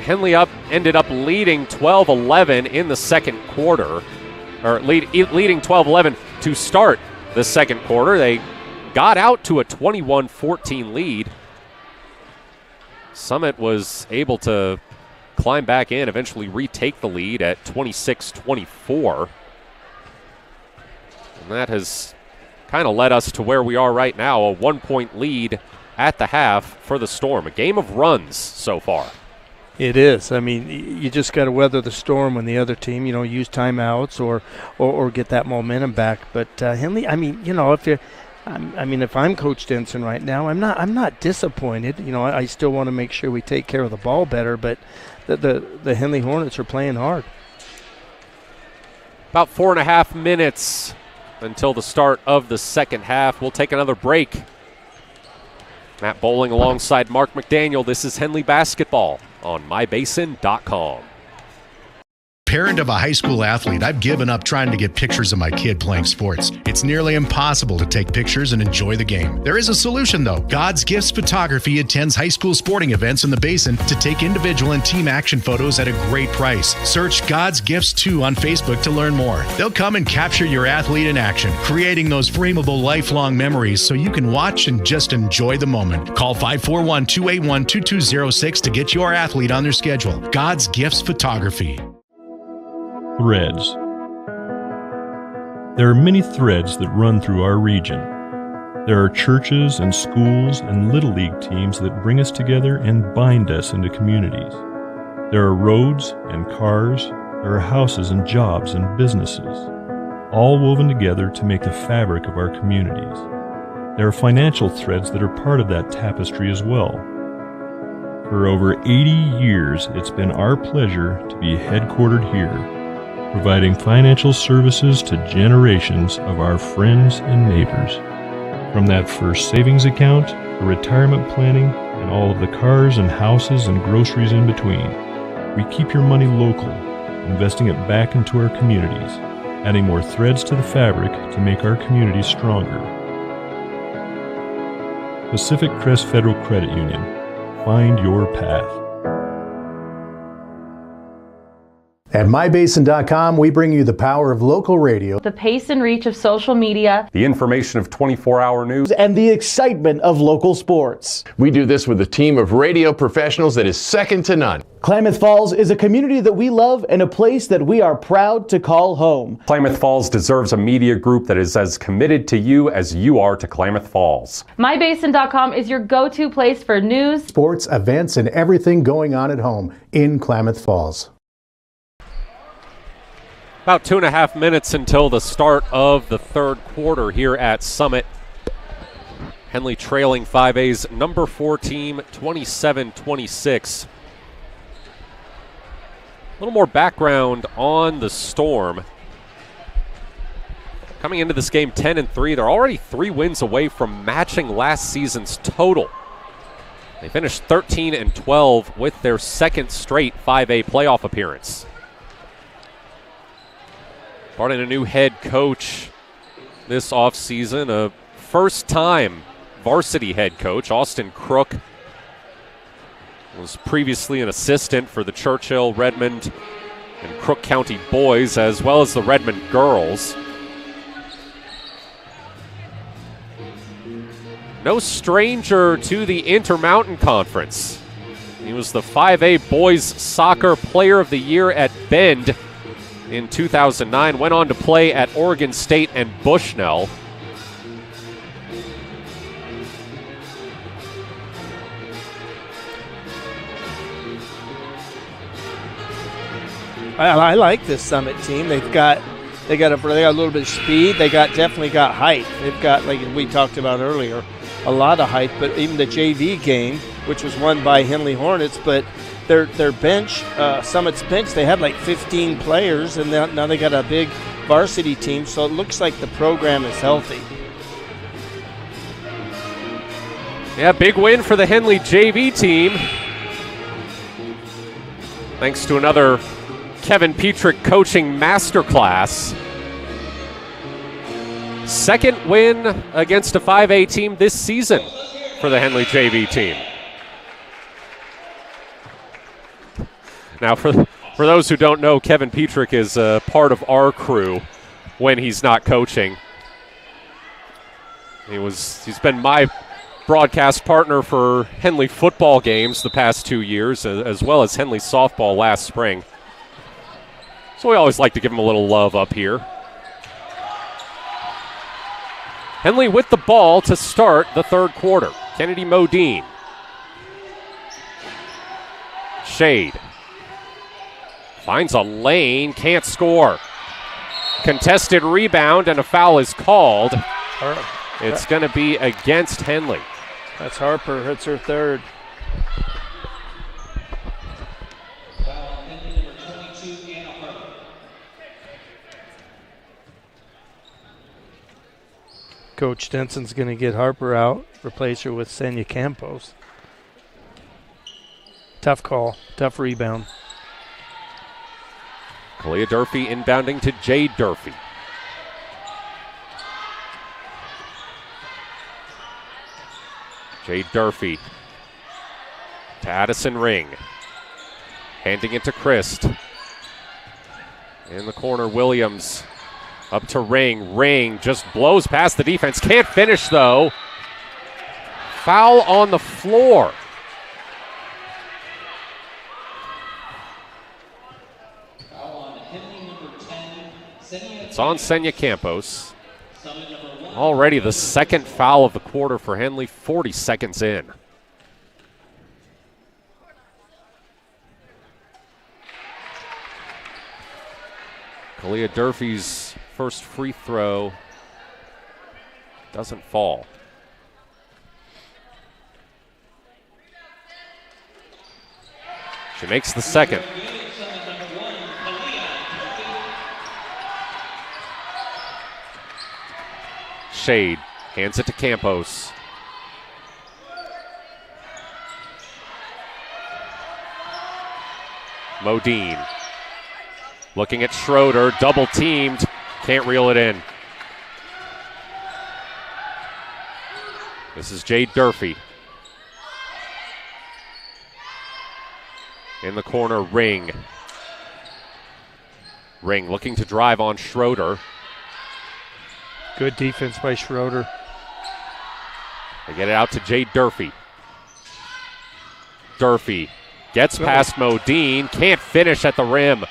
Henley ended up leading 12-11 in the second quarter, or leading 12-11 to start the second quarter. They got out to a 21-14 lead. Summit was able to climb back in, eventually retake the lead at 26-24. And that has kind of led us to where we are right now, a 1-point lead at the half for the Storm. A game of runs so far. It is. I mean, you just got to weather the storm when the other team, use timeouts or get that momentum back. But Henley, I mean, if I'm Coach Denson right now, I'm not disappointed. I still want to make sure we take care of the ball better. But the Henley Hornets are playing hard. About 4.5 minutes until the start of the second half. We'll take another break. Matt Bowling alongside Mark McDaniel. This is Henley Basketball on mybasin.com. parent of a high school athlete, I've given up trying to get pictures of my kid playing sports. It's nearly impossible to take pictures and enjoy the game. There is a solution, though. God's Gifts Photography attends high school sporting events in the Basin to take individual and team action photos at a great price. Search God's Gifts 2 on Facebook to learn more. They'll come and capture your athlete in action, creating those frameable lifelong memories so you can watch and just enjoy the moment. Call 541-281-2206 to get your athlete on their schedule. God's Gifts Photography. Threads. There are many threads that run through our region. There are churches and schools and little league teams that bring us together and bind us into communities. There are roads and cars. There are houses and jobs and businesses, all woven together to make the fabric of our communities. There are financial threads that are part of that tapestry as well. For over 80 years, it's been our pleasure to be headquartered here, providing financial services to generations of our friends and neighbors. From that first savings account, to retirement planning, and all of the cars and houses and groceries in between, we keep your money local, investing it back into our communities, adding more threads to the fabric to make our communities stronger. Pacific Crest Federal Credit Union. Find your path. At mybasin.com, we bring you the power of local radio, The pace and reach of social media, The information of 24-hour news, and the excitement of local sports. We do this with a team of radio professionals that is second to none. Klamath Falls is a community that we love and a place that we are proud to call home. Klamath Falls deserves a media group that is as committed to you as you are to Klamath Falls. mybasin.com is your go-to place for news, sports, events, and everything going on at home in Klamath Falls. About 2.5 minutes until the start of the third quarter here at Summit. Henley trailing 5A's number 4 team, 27-26. A little more background on the Storm. Coming into this game 10-3, they're already 3 wins away from matching last season's total. They finished 13-12 with their second straight 5A playoff appearance. Brought in a new head coach this offseason, a first-time varsity head coach. Austin Crook was previously an assistant for the Churchill, Redmond, and Crook County boys, as well as the Redmond girls. No stranger to the Intermountain Conference. He was the 5A Boys Soccer Player of the Year at Bend in 2009, went on to play at Oregon State and Bushnell. I like this Summit team. They got a little bit of speed. They definitely got height. They've got, like we talked about earlier, a lot of height. But even the JV game, which was won by Henley Hornets, but their bench, Summit's bench, they had like 15 players, and now they got a big varsity team. So it looks like the program is healthy. Yeah, big win for the Henley JV team. Thanks to another Kevin Petrick coaching masterclass. Second win against a 5A team this season for the Henley JV team. Now, for those who don't know, Kevin Petrick is a part of our crew when he's not coaching. He's been my broadcast partner for Henley football games the past 2 years, as well as Henley softball last spring. So we always like to give him a little love up here. Henley with the ball to start the third quarter. Kennedy Modine. Shade. Finds a lane, can't score. Contested rebound, and a foul is called. It's going to be against Henley. That's Harper. It's her third. Coach Denson's going to get Harper out, replace her with Senya Campos. Tough call, tough rebound. Kalia Durfee inbounding to Jade Durfee. Jade Durfee to Addison Ring. Handing it to Christ. In the corner, Williams up to Ring. Ring just blows past the defense. Can't finish, though. Foul on the floor. It's on Senya Campos. Already the second foul of the quarter for Henley, 40 seconds in. Kalia Durfee's first free throw doesn't fall. She makes the second. Shade hands it to Campos. Modine looking at Schroeder, double teamed, can't reel it in. This is Jade Durfee. In the corner, Ring. Ring looking to drive on Schroeder. Good defense by Schroeder. They get it out to Jade Durfee. Durfee gets past Modine, can't finish at the rim.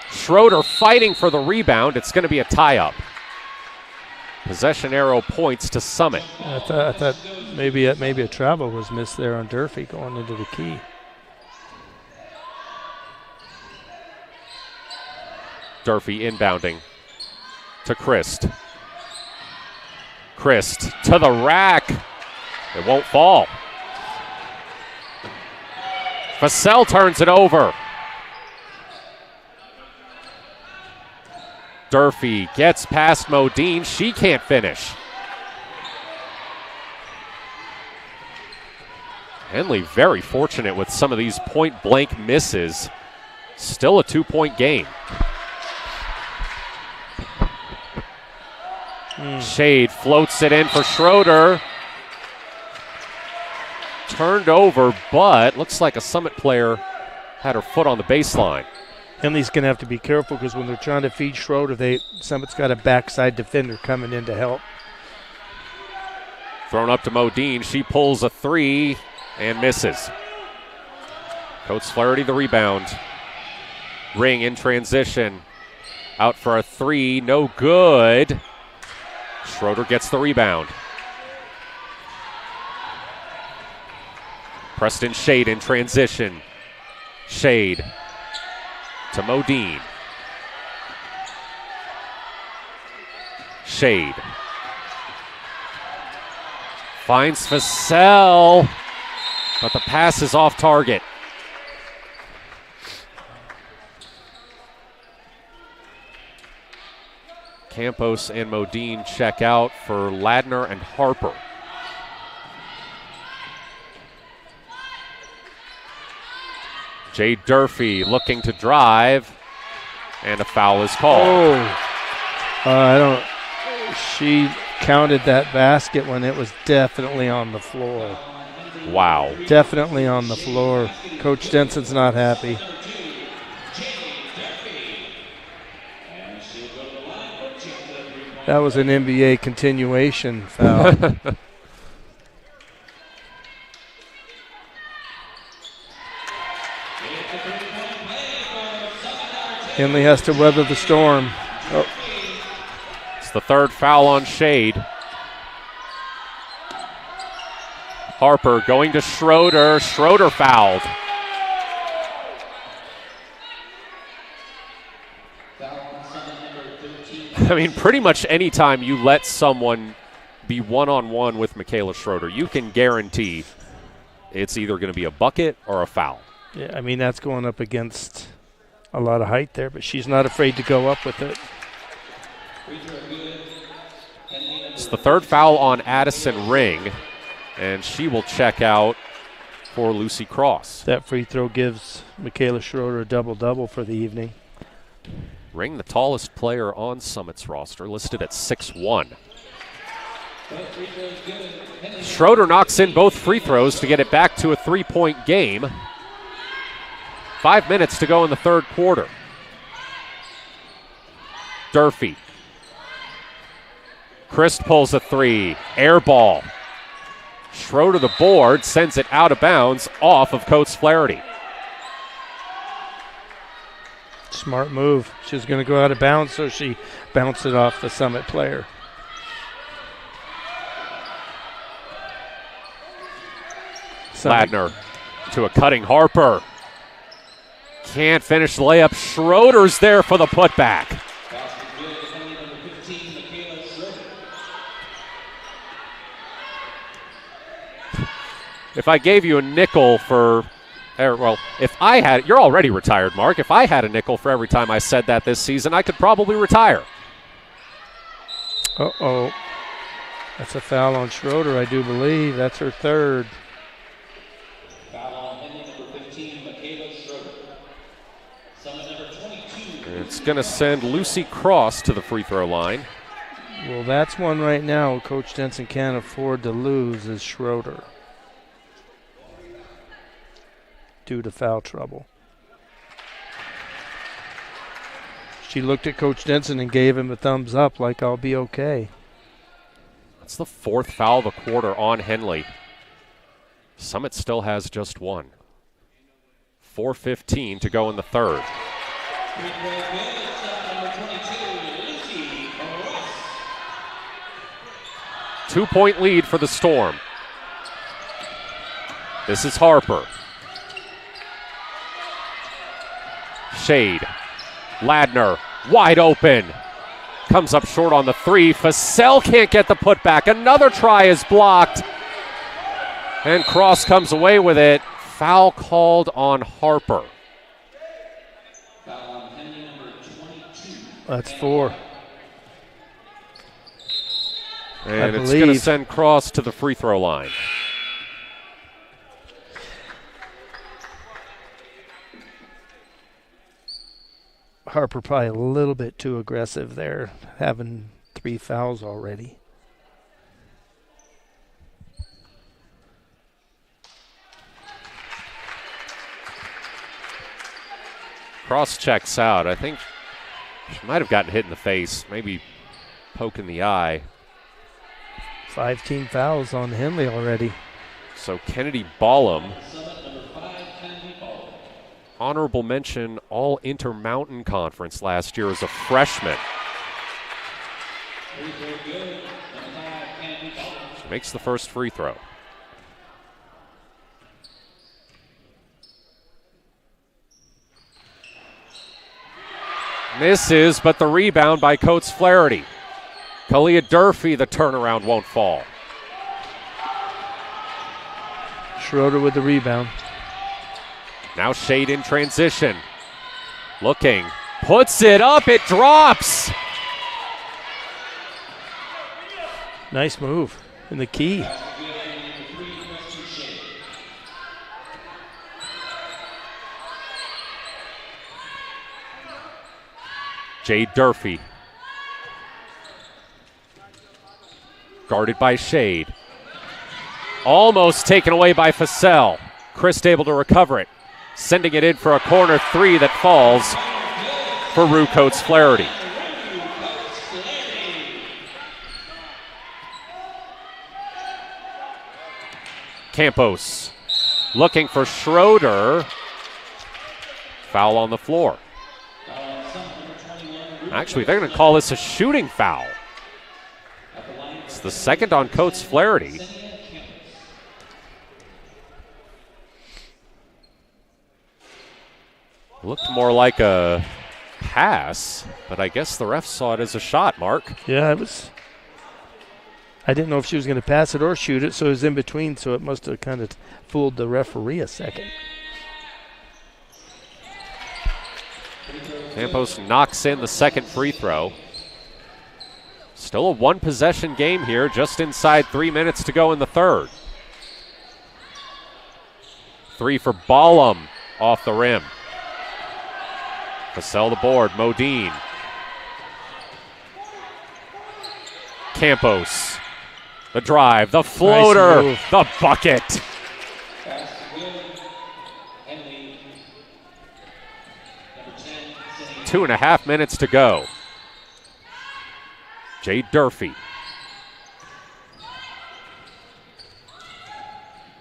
Schroeder fighting for the rebound. It's going to be a tie-up. Possession arrow points to Summit. I thought maybe a travel was missed there on Durfee going into the key. Durfee inbounding to Christ. Christ to the rack. It won't fall. Vassell turns it over. Durfee gets past Modine. She can't finish. Henley very fortunate with some of these point-blank misses. Still a 2-point game. Shade floats it in for Schroeder. Turned over, but looks like a Summit player had her foot on the baseline. Henley's going to have to be careful because when they're trying to feed Schroeder, Summit's got a backside defender coming in to help. Thrown up to Modine. She pulls a three and misses. Coates Flaherty the rebound. Ring in transition. Out for a three. No good. Schroeder gets the rebound. Preston Shade in transition. Shade to Modine. Shade finds Vassell, but the pass is off target. Campos and Modine check out for Ladner and Harper. Jade Durfee looking to drive, and a foul is called. She counted that basket when it was definitely on the floor. Wow. Definitely on the floor. Coach Denson's not happy. That was an NBA continuation foul. Henley has to weather the storm. It's the third foul on Shade. Harper going to Schroeder. Schroeder fouled. I mean, pretty much any time you let someone be one-on-one with Michaela Schroeder, you can guarantee it's either going to be a bucket or a foul. Yeah, I mean, that's going up against a lot of height there, but she's not afraid to go up with it. It's the third foul on Addison Ring, and she will check out for Lucy Cross. That free throw gives Michaela Schroeder a double-double for the evening. Ring, the tallest player on Summit's roster, listed at 6'1". Schroeder knocks in both free throws to get it back to a 3-point game. 5 minutes to go in the third quarter. Durfee. Christ pulls a three. Air ball. Schroeder the board, sends it out of bounds off of Coates Flaherty. Smart move. She was going to go out of bounds, so she bounced it off the Summit player. Ladner to a cutting Harper. Can't finish the layup. Schroeder's there for the putback. If I gave you a nickel for, if I had, you're already retired, Mark. If I had a nickel for every time I said that this season, I could probably retire. Uh-oh. That's a foul on Schroeder, I do believe. That's her third. Foul on Henley, number 15, Michaela Schroeder. Summit number 22. It's going to send Lucy Cross to the free throw line. Well, that's one right now Coach Denson can't afford to lose is Schroeder, due to foul trouble. She looked at Coach Denson and gave him a thumbs up like, I'll be okay. That's the fourth foul of the quarter on Henley. Summit still has just one. 4:15 to go in the third. 2-point lead for the Storm. This is Harper. Shade. Ladner, wide open. Comes up short on the three. Fussell can't get the putback. Another try is blocked. And Cross comes away with it. Foul called on Harper. Foul on Henley, number 22. That's four. And it's going to send Cross to the free throw line. Harper probably a little bit too aggressive there, having 3 fouls already. Cross checks out. I think she might have gotten hit in the face, maybe poke in the eye. 5 team fouls on Henley already. So Kennedy Ballum, honorable mention All Intermountain Conference last year as a freshman. She makes the first free throw. Misses, but the rebound by Coates Flaherty. Kalia Durfee, the turnaround won't fall. Schroeder with the rebound. Now Shade in transition. Looking, puts it up, it drops. Nice move in the key. Jade Durfee. Guarded by Shade. Almost taken away by Fussell. Christ able to recover it. Sending it in for a corner three that falls for Rue Coates Flaherty. Campos looking for Schroeder. Foul on the floor. Actually, they're going to call this a shooting foul. It's the second on Coates Flaherty. Looked more like a pass, but I guess the ref saw it as a shot, Mark. Yeah, it was. I didn't know if she was going to pass it or shoot it, so it was in between, so it must have kind of fooled the referee a second. Campos knocks in the second free throw. Still a one-possession game here, just inside 3 minutes to go in the third. Three for Ballum off the rim. Vassell the board. Modine. Campos. The drive. The floater. Nice the bucket. 2.5 minutes to go. Jay Durfee.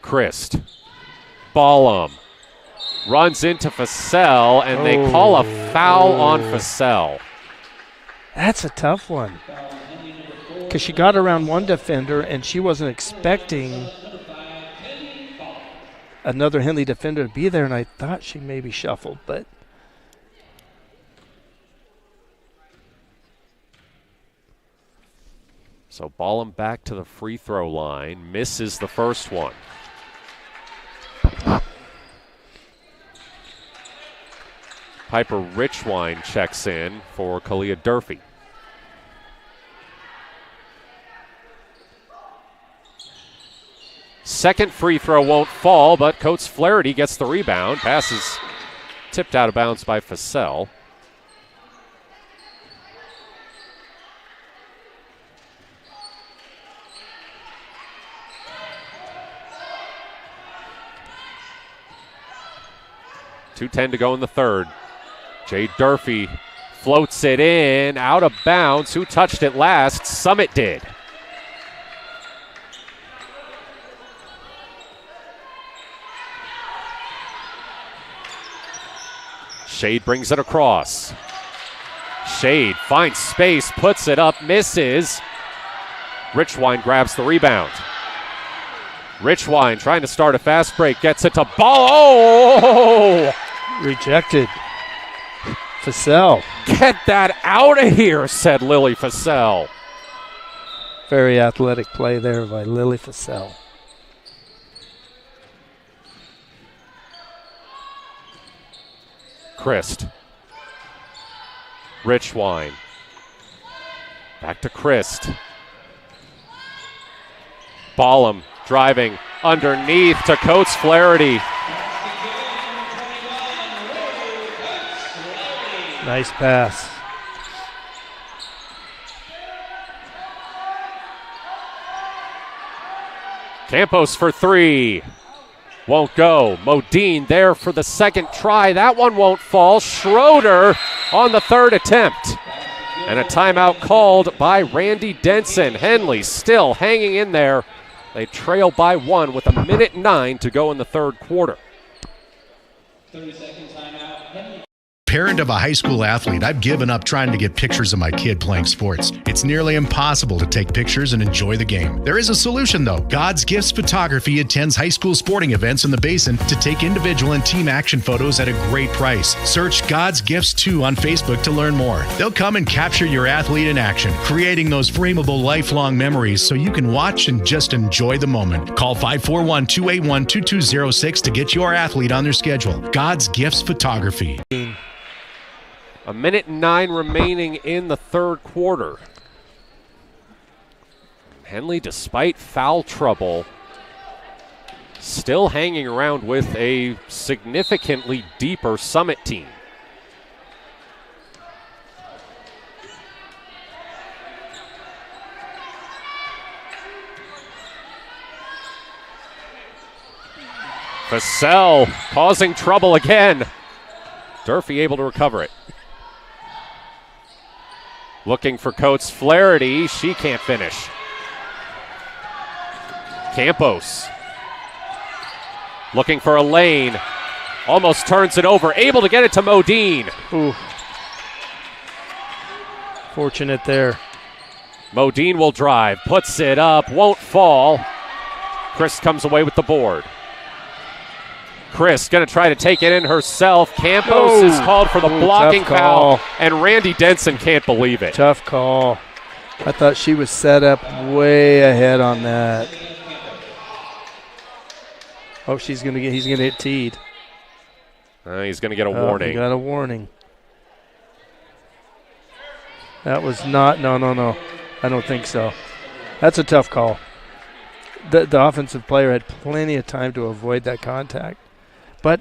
Christ. Ballum. Runs into Vassell, and they call a foul on Vassell. That's a tough one. Because she got around one defender, and she wasn't expecting another Henley defender to be there, and I thought she maybe shuffled, but. So Ballum back to the free throw line. Misses the first one. Piper Richwine checks in for Kalia Durfee. Second free throw won't fall, but Coates Flaherty gets the rebound. Pass is tipped out of bounds by Vassell. .210 to go in the third. Jay Durfee floats it in, out of bounds. Who touched it last? Summit did. Shade brings it across. Shade finds space, puts it up, misses. Richwine grabs the rebound. Richwine trying to start a fast break, gets it to Ball. Oh! Rejected. Vassell. Get that out of here, said Lily Vassell. Very athletic play there by Lily Vassell. Christ. Richwine. Back to Christ. Ballum driving underneath to Coates Flaherty. Nice pass. Campos for three. Won't go. Modine there for the second try. That one won't fall. Schroeder on the third attempt. And a timeout called by Randy Denson. Henley still hanging in there. They trail by one with 1:09 to go in the third quarter. 30-second timeout. Henley. Parent of a high school athlete, I've given up trying to get pictures of my kid playing sports. It's nearly impossible to take pictures and enjoy the game. There is a solution though. God's Gifts Photography attends high school sporting events in the Basin to take individual and team action photos at a great price. Search God's Gifts 2 on Facebook to learn more. They'll come and capture your athlete in action, creating those frameable lifelong memories so you can watch and just enjoy the moment. Call 541-281-2206 to get your athlete on their schedule. God's Gifts Photography. 1:09 remaining in the third quarter. Henley, despite foul trouble, still hanging around with a significantly deeper Summit team. Vassell causing trouble again. Durfee able to recover it. Looking for Coates Flaherty. She can't finish. Campos. Looking for a lane. Almost turns it over. Able to get it to Modine. Ooh. Fortunate there. Modine will drive. Puts it up. Won't fall. Chris comes away with the board. Chris going to try to take it in herself. Campos is called for the blocking foul, and Randy Denson can't believe it. Tough call. I thought she was set up way ahead on that. Oh, he's going to get teed. He's going to get a warning. He got a warning. That was not, no. I don't think so. That's a tough call. The offensive player had plenty of time to avoid that contact. But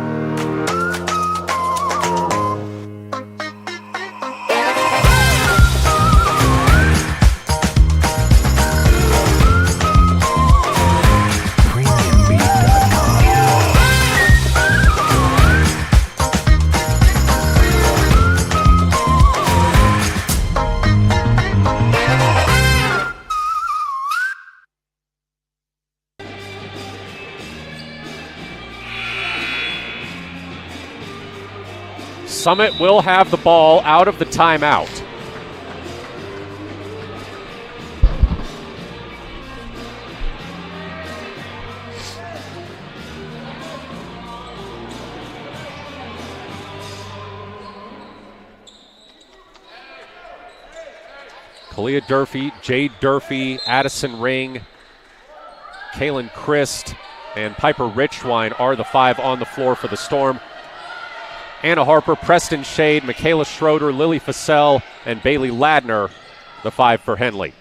Summit will have the ball out of the timeout. Kalia Durfee, Jade Durfee, Addison Ring, Kaylin Christ, and Piper Richwine are the 5 on the floor for the Storm. Anna Harper, Preston Shade, Michaela Schroeder, Lily Fassell, and Bailey Ladner, the 5 for Henley.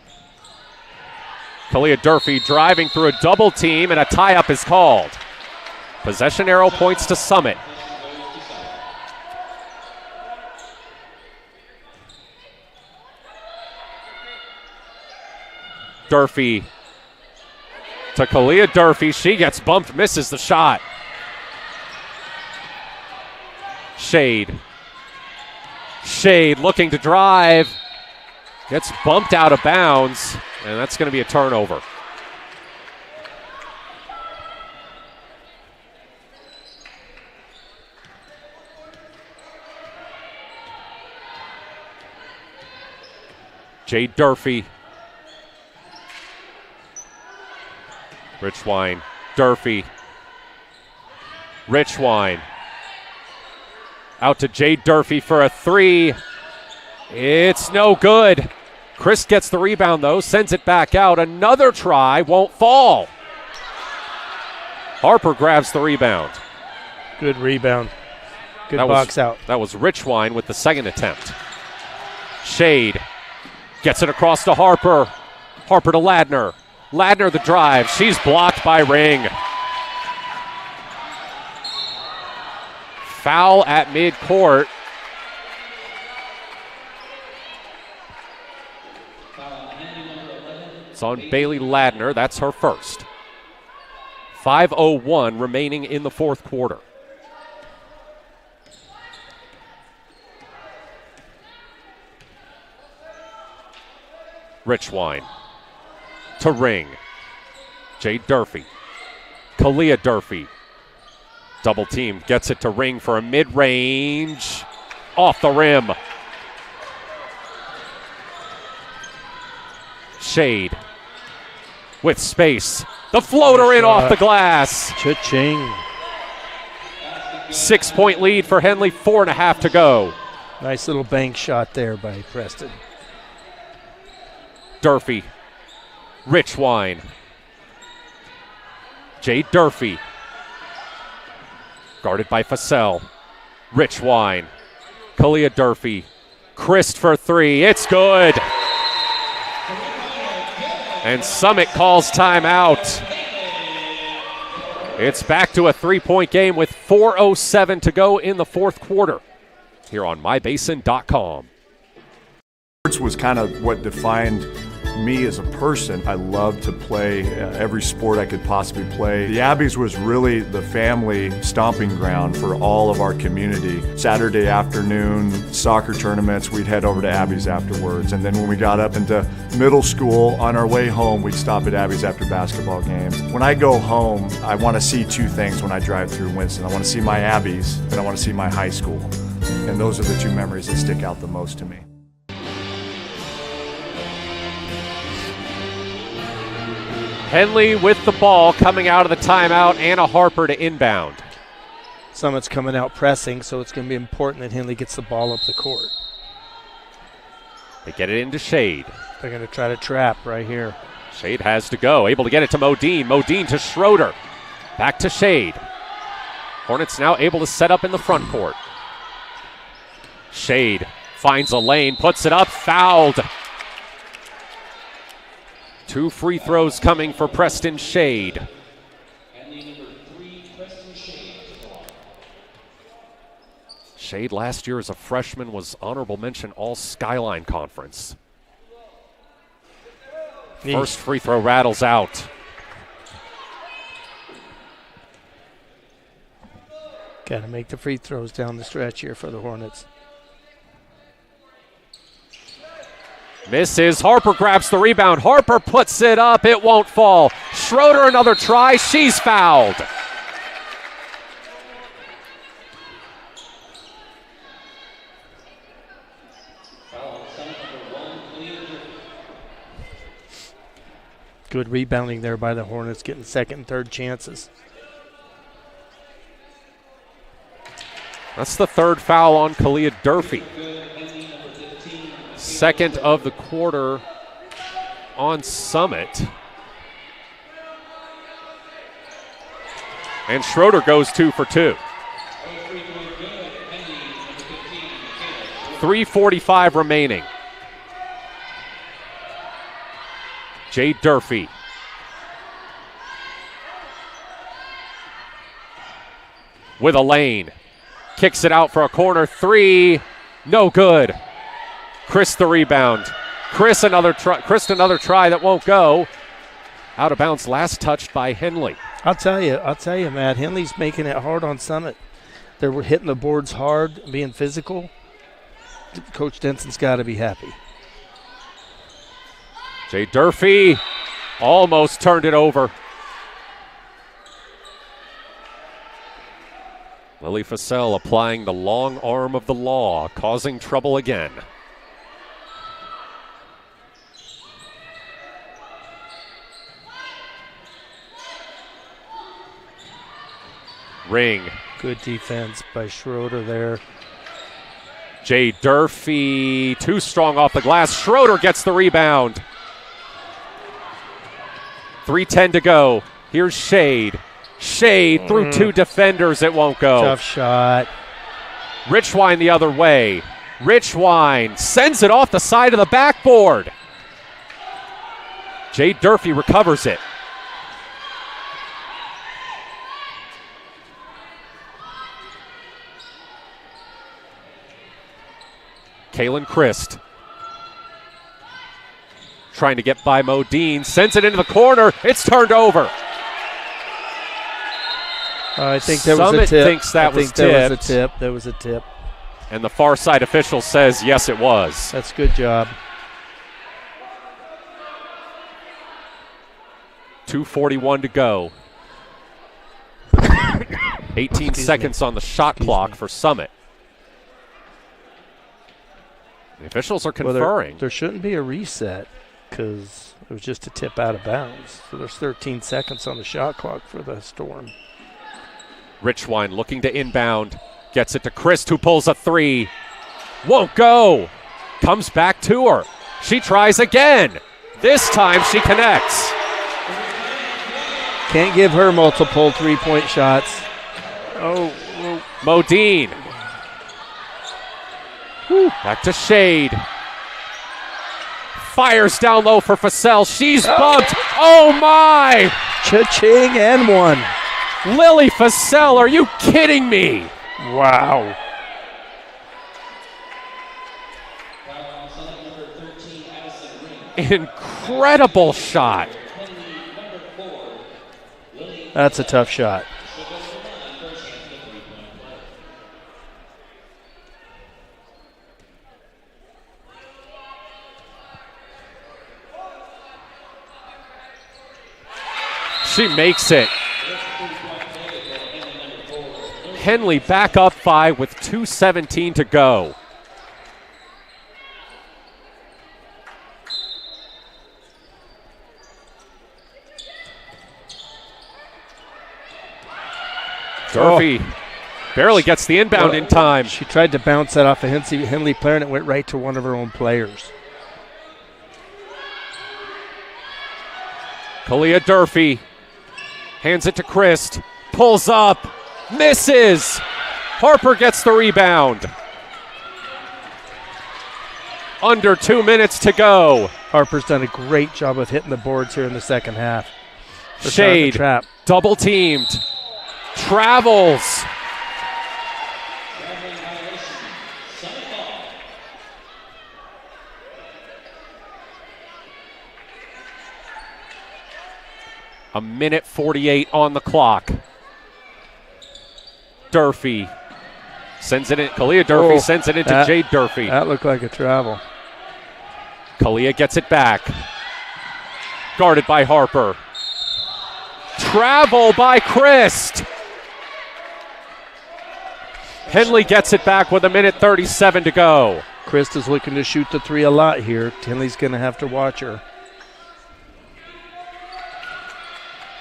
Kalia Durfee driving through a double team, and a tie-up is called. Possession arrow points to Summit. Durfee to Kalia Durfee. She gets bumped, misses the shot. Shade looking to drive. Gets bumped out of bounds, and that's going to be a turnover. Jade Durfee. Richwine, Durfee. Richwine. Out to Jade Durfee for a 3. It's no good. Chris gets the rebound, though, sends it back out. Another try, won't fall. Harper grabs the rebound. Good rebound. Good box out. That was Richwine with the second attempt. Shade gets it across to Harper. Harper to Ladner. Ladner the drive. She's blocked by Ring. Foul at midcourt. It's on Bailey Ladner. That's her first. 5:01 remaining in the fourth quarter. Richwine to Ring. Jade Durfee. Kalia Durfee. Double team, gets it to Ring for a mid-range. Off the rim. Shade with space. The floater in off the glass. Cha-ching. 6-point lead for Henley, 4.5 to go. Nice little bank shot there by Preston. Durfee. Richwine. Jade Durfee. Guarded by Fassell. Richwine. Kalia Durfee. Christ for 3. It's good. And Summit calls timeout. It's back to a 3-point game with 4:07 to go in the fourth quarter here on mybasin.com. Sports was kind of what defined me as a person. I loved to play every sport I could possibly play. The Abbeys was really the family stomping ground for all of our community. Saturday afternoon soccer tournaments, we'd head over to Abbeys afterwards. And then when we got up into middle school, on our way home, we'd stop at Abbeys after basketball games. When I go home, I want to see 2 things when I drive through Winston. I want to see my Abbeys and I want to see my high school. And those are the 2 memories that stick out the most to me. Henley with the ball coming out of the timeout. Anna Harper to inbound. Summit's coming out pressing, so it's going to be important that Henley gets the ball up the court. They get it into Shade. They're going to try to trap right here. Shade has to go. Able to get it to Modine. Modine to Schroeder. Back to Shade. Hornets now able to set up in the front court. Shade finds a lane, puts it up, fouled. 2 free throws coming for Preston Shade. Shade last year as a freshman was honorable mention all Skyline Conference. First free throw rattles out. Got to make the free throws down the stretch here for the Hornets. Misses. Harper grabs the rebound. Harper puts it up. It won't fall. Schroeder another try. She's fouled. Good rebounding there by the Hornets, getting second and third chances. That's the third foul on Kalia Durfee. Second of the quarter on Summit. And Schroeder goes 2 for 2. 3:45 remaining. Jay Durfee. With a lane. Kicks it out for a corner three. No good. Chris the rebound. Chris another try that won't go. Out of bounds, last touched by Henley. I'll tell you, Matt, Henley's making it hard on Summit. They're hitting the boards hard, being physical. Coach Denson's got to be happy. Jay Durfee almost turned it over. Lily Fassell applying the long arm of the law, causing trouble again. Ring. Good defense by Schroeder there. Jay Durfee, too strong off the glass. Schroeder gets the rebound. 3:10 to go. Here's Shade. Shade through two defenders. It won't go. Tough shot. Richwine the other way. Richwine sends it off the side of the backboard. Jay Durfee recovers it. Kaylin Christ trying to get by Modine, sends it into the corner. It's turned over. I think there was Summit a tip. Thinks that was tipped. There was a tip. And the far side official says yes, it was. That's a good job. 2:41 to go. 18 seconds on the shot clock for Summit. The officials are conferring. There shouldn't be a reset because it was just a tip out of bounds. So there's 13 seconds on the shot clock for the Storm. Richwine looking to inbound. Gets it to Christ, who pulls a three. Won't go. Comes back to her. She tries again. This time she connects. Can't give her multiple three-point shots. Oh. Modine. Back to Shade. Fires down low for Fassell. She's bumped. Oh, my. Cha-ching and one. Lily Fassell, are you kidding me? Wow. Incredible shot. That's a tough shot. She makes it. Henley back up 5 with 2:17 to go. Durfee barely gets the inbound in time. She tried to bounce that off a Henley player, and it went right to one of her own players. Kalia Durfee hands it to Christ. Pulls up. Misses. Harper gets the rebound. Under 2 minutes to go. Harper's done a great job of hitting the boards here in the second half. Shade, trap. Double teamed. Travels. A minute 48 on the clock. Durfee sends it in. Kalia Durfee sends it into Jade Durfee. That looked like a travel. Kalia gets it back. Guarded by Harper. Travel by Christ. Henley gets it back with a minute 37 to go. Christ is looking to shoot the three a lot here. Henley's going to have to watch her.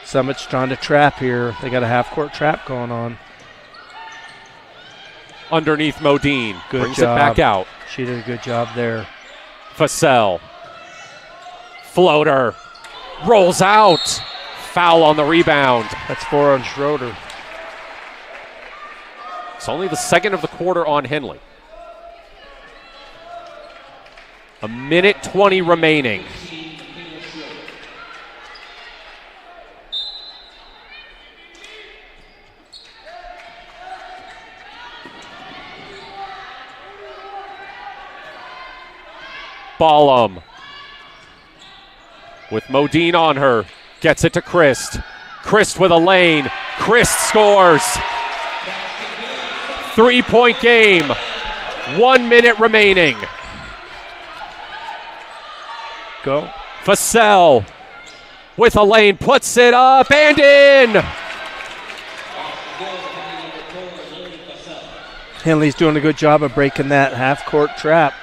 Summit's trying to trap here. They got a half-court trap going on. Underneath Modine. Good Brings job. it back out. She did a good job there. Vassell. Floater. Rolls out. Foul on the rebound. That's 4 on Schroeder. It's only the second of the quarter on Henley. 1:20 remaining. Ballum with Modine on her. Gets it to Christ. Christ with a lane. Christ scores. 3-point game. 1 minute remaining. Go. Vassell with a lane. Puts it up and in. Henley's doing a good job of breaking that half-court trap.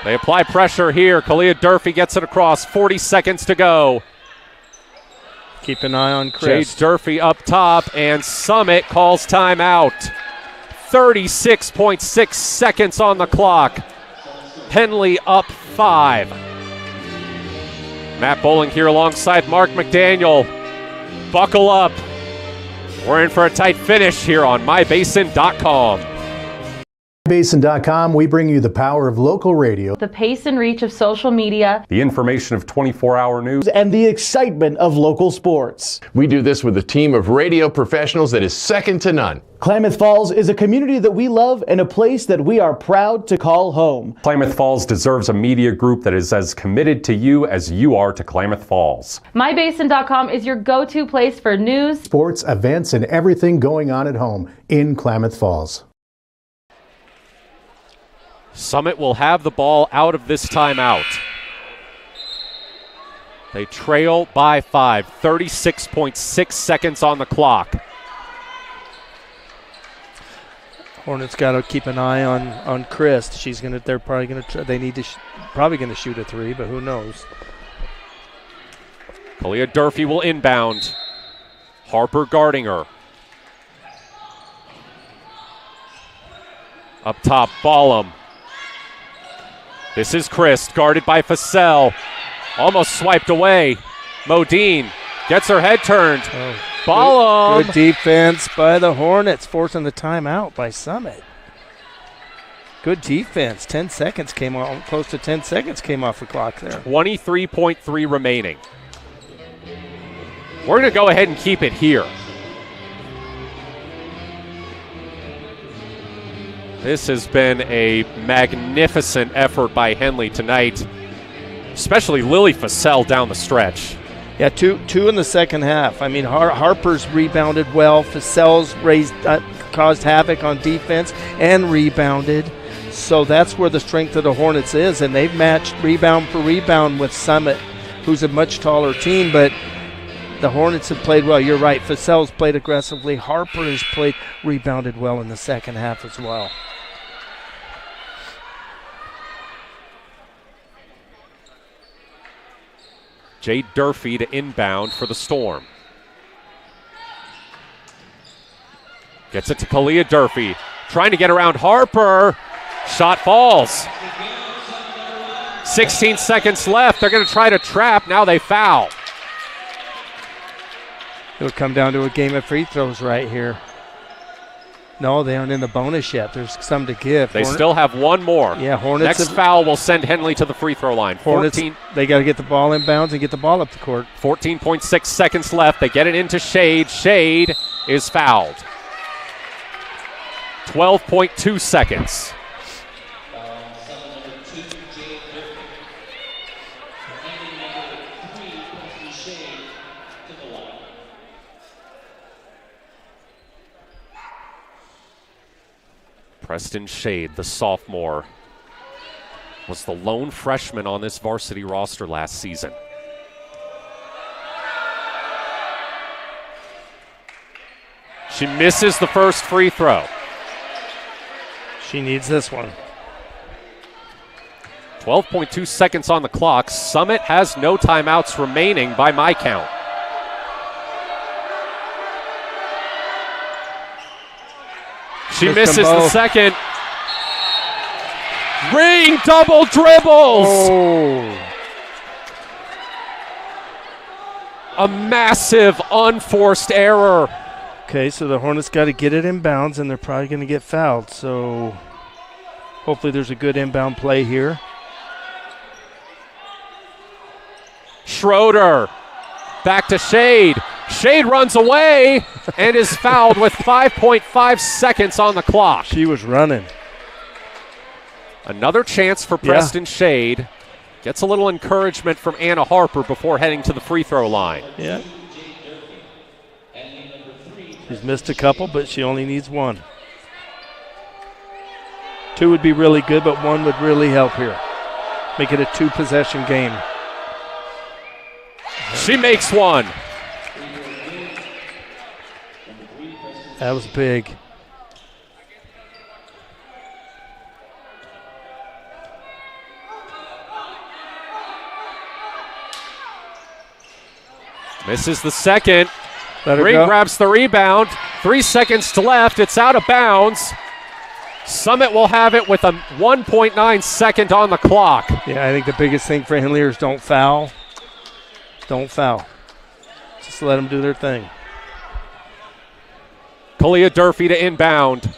They apply pressure here. Kalia Durfee gets it across. 40 seconds to go. Keep an eye on Chris. Jade Durfee up top, and Summit calls timeout. 36.6 seconds on the clock. Henley up 5. Matt Bowling here alongside Mark McDaniel. Buckle up. We're in for a tight finish here on MyBasin.com. MyBasin.com, we bring you the power of local radio, The pace and reach of social media, The information of 24-hour news, and the excitement of local sports. We do this with a team of radio professionals that is second to none. Klamath Falls is a community that we love and a place that we are proud to call home. Klamath Falls deserves a media group that is as committed to you as you are to Klamath Falls. MyBasin.com is your go-to place for news, sports, events, and everything going on at home in Klamath Falls. Summit will have the ball out of this timeout. They trail by 5. 36.6 seconds on the clock. Hornets got to keep an eye on Chris. They're probably gonna. They need to probably gonna shoot a 3, but who knows? Kalia Durfee will inbound. Harper guarding her. Up top, Ballum. This is Chris, guarded by Vassell. Almost swiped away. Modine gets her head turned. Oh, Ballum. Good defense by the Hornets, forcing the timeout by Summit. Good defense. 10 seconds came off, close to 10 seconds came off the clock there. 23.3 remaining. We're going to go ahead and keep it here. This has been a magnificent effort by Henley tonight, especially Lily Vassell down the stretch. Yeah, two in the second half. I mean, Harper's rebounded well. Vassell's caused havoc on defense and rebounded. So that's where the strength of the Hornets is, and they've matched rebound for rebound with Summit, who's a much taller team, but the Hornets have played well. You're right. Vassell's played aggressively. Harper has rebounded well in the second half as well. Jade Durfee to inbound for the Storm. Gets it to Kalia Durfee. Trying to get around Harper. Shot falls. 16 seconds left. They're going to try to trap. Now they foul. It'll come down to a game of free throws right here. No, they aren't in the bonus yet. There's some to give. They still have one more. Yeah, Hornets. Next foul will send Henley to the free throw line. Hornets, they got to get the ball in bounds and get the ball up the court. 14.6 seconds left. They get it into Shade. Shade is fouled. 12.2 seconds. Preston Shade, the sophomore, was the lone freshman on this varsity roster last season. She misses the first free throw. She needs this one. 12.2 seconds on the clock. Summit has no timeouts remaining by my count. She Missed misses them the both. second. Ring double dribbles. Oh. A massive unforced error. Okay, so the Hornets got to get it inbounds, and they're probably going to get fouled. So hopefully there's a good inbound play here. Schroeder back to Shade. Shade runs away and is fouled with 5.5 seconds on the clock. She was running. Another chance for Preston Shade. Gets a little encouragement from Anna Harper before heading to the free throw line. Yeah. She's missed a couple, but she only needs one. 2 would be really good, but 1 would really help here. Make it a 2-possession game. She makes one. That was big. Misses the second. Let her Ring go. grabs the rebound. 3 seconds left. It's out of bounds. Summit will have it with a 1.9 second on the clock. Yeah, I think the biggest thing for Henley is don't foul. Don't foul. Just let them do their thing. Kalia Durfee to inbound.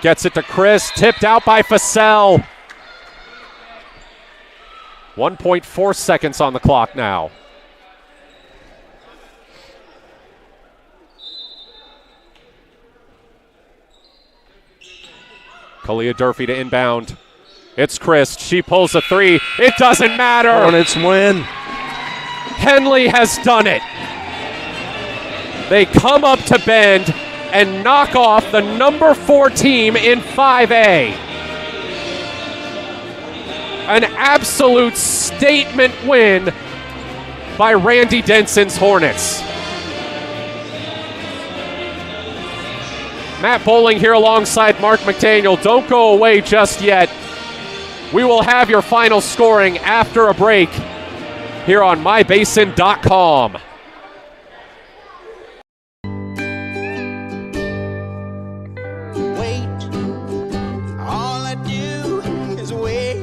Gets it to Chris. Tipped out by Fassell. 1.4 seconds on the clock now. Kalia Durfee to inbound. It's Chris. She pulls a 3. It doesn't matter. Hornets win. Henley has done it. They come up to Bend and knock off the number 4 team in 5A. An absolute statement win by Randy Denson's Hornets. Matt Bowling here alongside Mark McDaniel. Don't go away just yet. We will have your final scoring after a break here on mybasin.com. All I do is wait.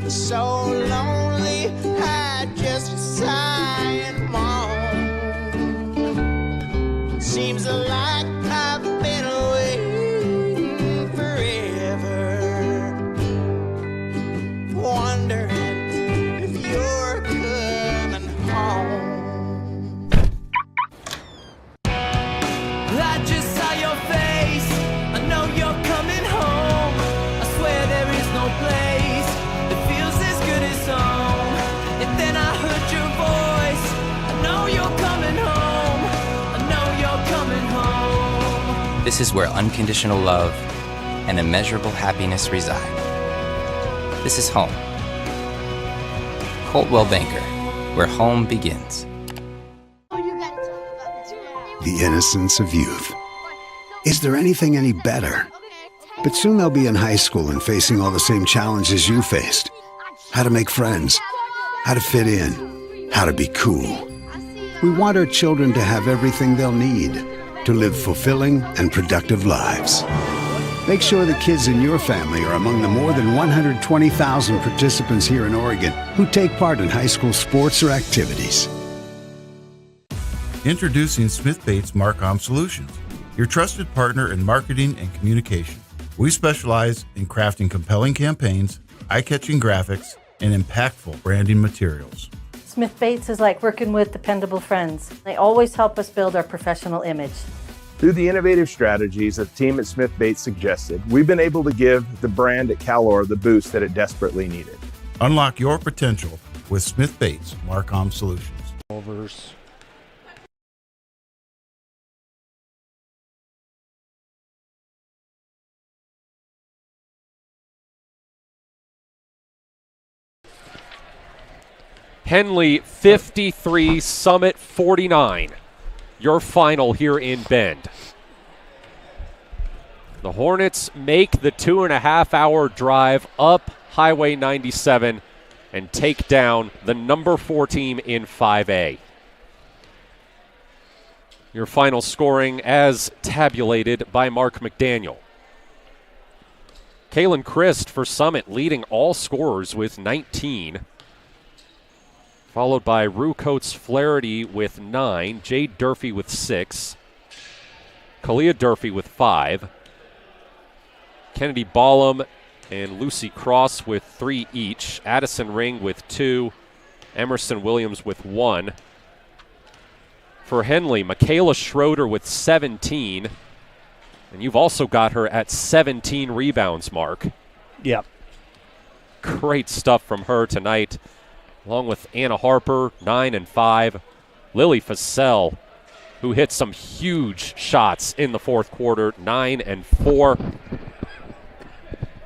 So lonely, I just sigh and moan. Seems like I've been waiting forever, wondering if you're coming home. I just saw your face. I know you're coming home. I swear there is no place that feels as good as home. And then I heard your voice. I know you're coming home. I know you're coming home. This is where unconditional love and immeasurable happiness reside. This is home. Coltwell Banker, where home begins. The innocence of youth. Is there anything any better? But soon they'll be in high school and facing all the same challenges you faced. How to make friends, how to fit in, how to be cool. We want our children to have everything they'll need to live fulfilling and productive lives. Make sure the kids in your family are among the more than 120,000 participants here in Oregon who take part in high school sports or activities. Introducing Smith Bates Marcom Solutions, your trusted partner in marketing and communication. We specialize in crafting compelling campaigns, eye-catching graphics, and impactful branding materials. Smith Bates is like working with dependable friends. They always help us build our professional image. Through the innovative strategies that the team at Smith Bates suggested, we've been able to give the brand at Calor the boost that it desperately needed. Unlock your potential with Smith Bates Marcom Solutions. Overs. Henley 53, Summit 49. Your final here in Bend. The Hornets make the 2.5-hour drive up Highway 97 and take down the number 4 team in 5A. Your final scoring as tabulated by Mark McDaniel. Kalen Christ for Summit leading all scorers with 19. Followed by Rue Coates Flaherty with 9. Jade Durfee with 6. Kalia Durfee with 5. Kennedy Ballum and Lucy Cross with 3 each. Addison Ring with 2. Emerson Williams with 1. For Henley, Michaela Schroeder with 17. And you've also got her at 17 rebounds, Mark. Yep. Great stuff from her tonight, along with Anna Harper, 9 and 5. Lily Fassell, who hit some huge shots in the fourth quarter, 9 and 4.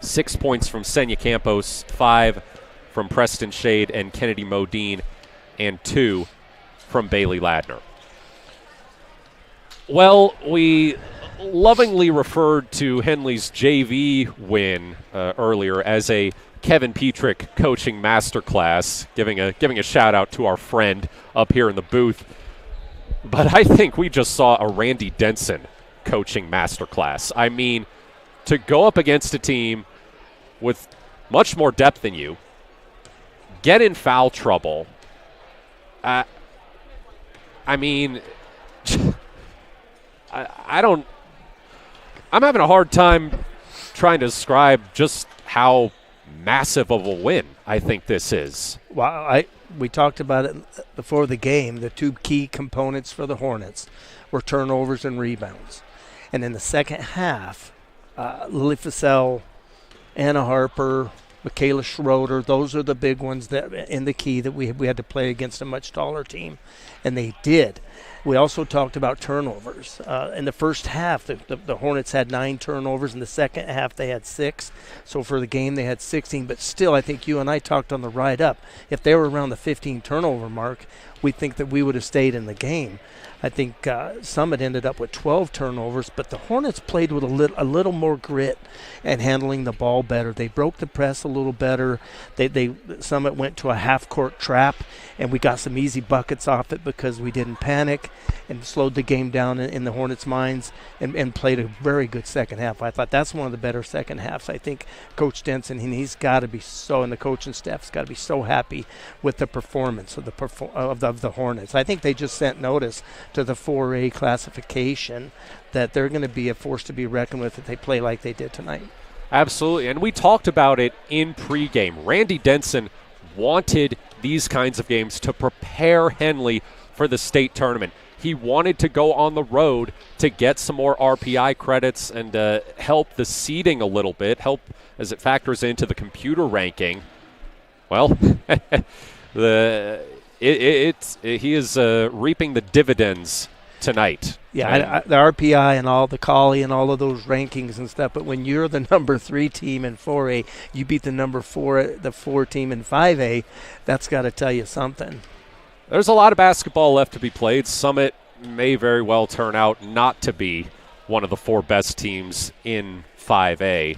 6 points from Senya Campos, 5 from Preston Shade and Kennedy Modine, and 2 from Bailey Ladner. Well, we lovingly referred to Henley's JV win earlier as a Kevin Petrick coaching masterclass, giving a shout out to our friend up here in the booth. But I think we just saw a Randy Denson coaching masterclass. I mean, to go up against a team with much more depth than you, get in foul trouble. I mean, I'm having a hard time trying to describe just how massive of a win I think this is. Well, we talked about it before the game. The two key components for the Hornets were turnovers and rebounds. And in the second half, Lily Fassell, Anna Harper, Michaela Schroeder, those are the big ones that in the key that we had to play against a much taller team, and they did. We also talked about turnovers. In the first half, the Hornets had 9 turnovers. In the second half, they had 6. So for the game, they had 16. But still, I think you and I talked on the ride up. If they were around the 15 turnover mark, we think that we would have stayed in the game. I think Summit ended up with 12 turnovers, but the Hornets played with a little more grit and handling the ball better. They broke the press a little better. Summit went to a half-court trap, and we got some easy buckets off it because we didn't panic and slowed the game down in the Hornets' minds and played a very good second half. I thought that's one of the better second halves. I think Coach Denson, he's got to be so, and the coaching staff's got to be so happy with the performance of the Hornets. I think they just sent notice to the 4A classification that they're going to be a force to be reckoned with if they play like they did tonight. Absolutely, and we talked about it in pregame. Randy Denson wanted these kinds of games to prepare Henley for the state tournament. He wanted to go on the road to get some more RPI credits and help the seeding a little bit, help as it factors into the computer ranking. Well, he is reaping the dividends tonight. Yeah, the RPI and all the Collie and all of those rankings and stuff. But when you're the number 3 team in 4A, you beat the number 4 team in 5A. That's got to tell you something. There's a lot of basketball left to be played. Summit may very well turn out not to be one of the 4 best teams in 5A.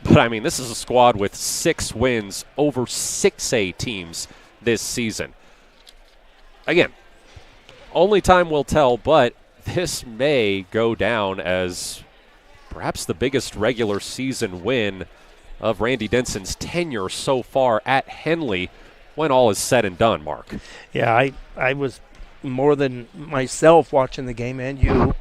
But, I mean, this is a squad with 6 wins over 6A teams this season. Again, only time will tell, but this may go down as perhaps the biggest regular season win of Randy Denson's tenure so far at Henley when all is said and done, Mark. Yeah, I was more than myself watching the game, and you.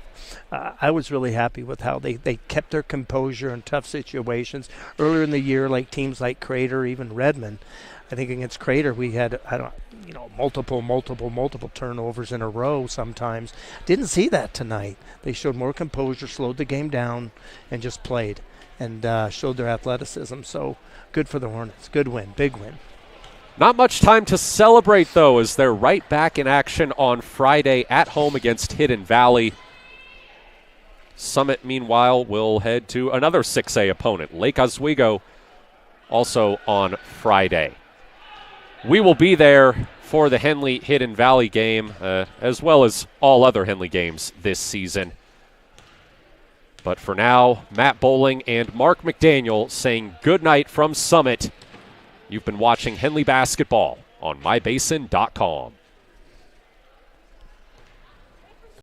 I was really happy with how they kept their composure in tough situations. Earlier in the year, like teams like Crater, even Redmond, I think against Crater we had multiple turnovers in a row sometimes. Didn't see that tonight. They showed more composure, slowed the game down, and just played and showed their athleticism. So good for the Hornets. Good win. Big win. Not much time to celebrate, though, as they're right back in action on Friday at home against Hidden Valley. Summit, meanwhile, will head to another 6A opponent, Lake Oswego, also on Friday. We will be there for the Henley Hidden Valley game, as well as all other Henley games this season. But for now, Matt Bowling and Mark McDaniel saying good night from Summit. You've been watching Henley basketball on mybasin.com.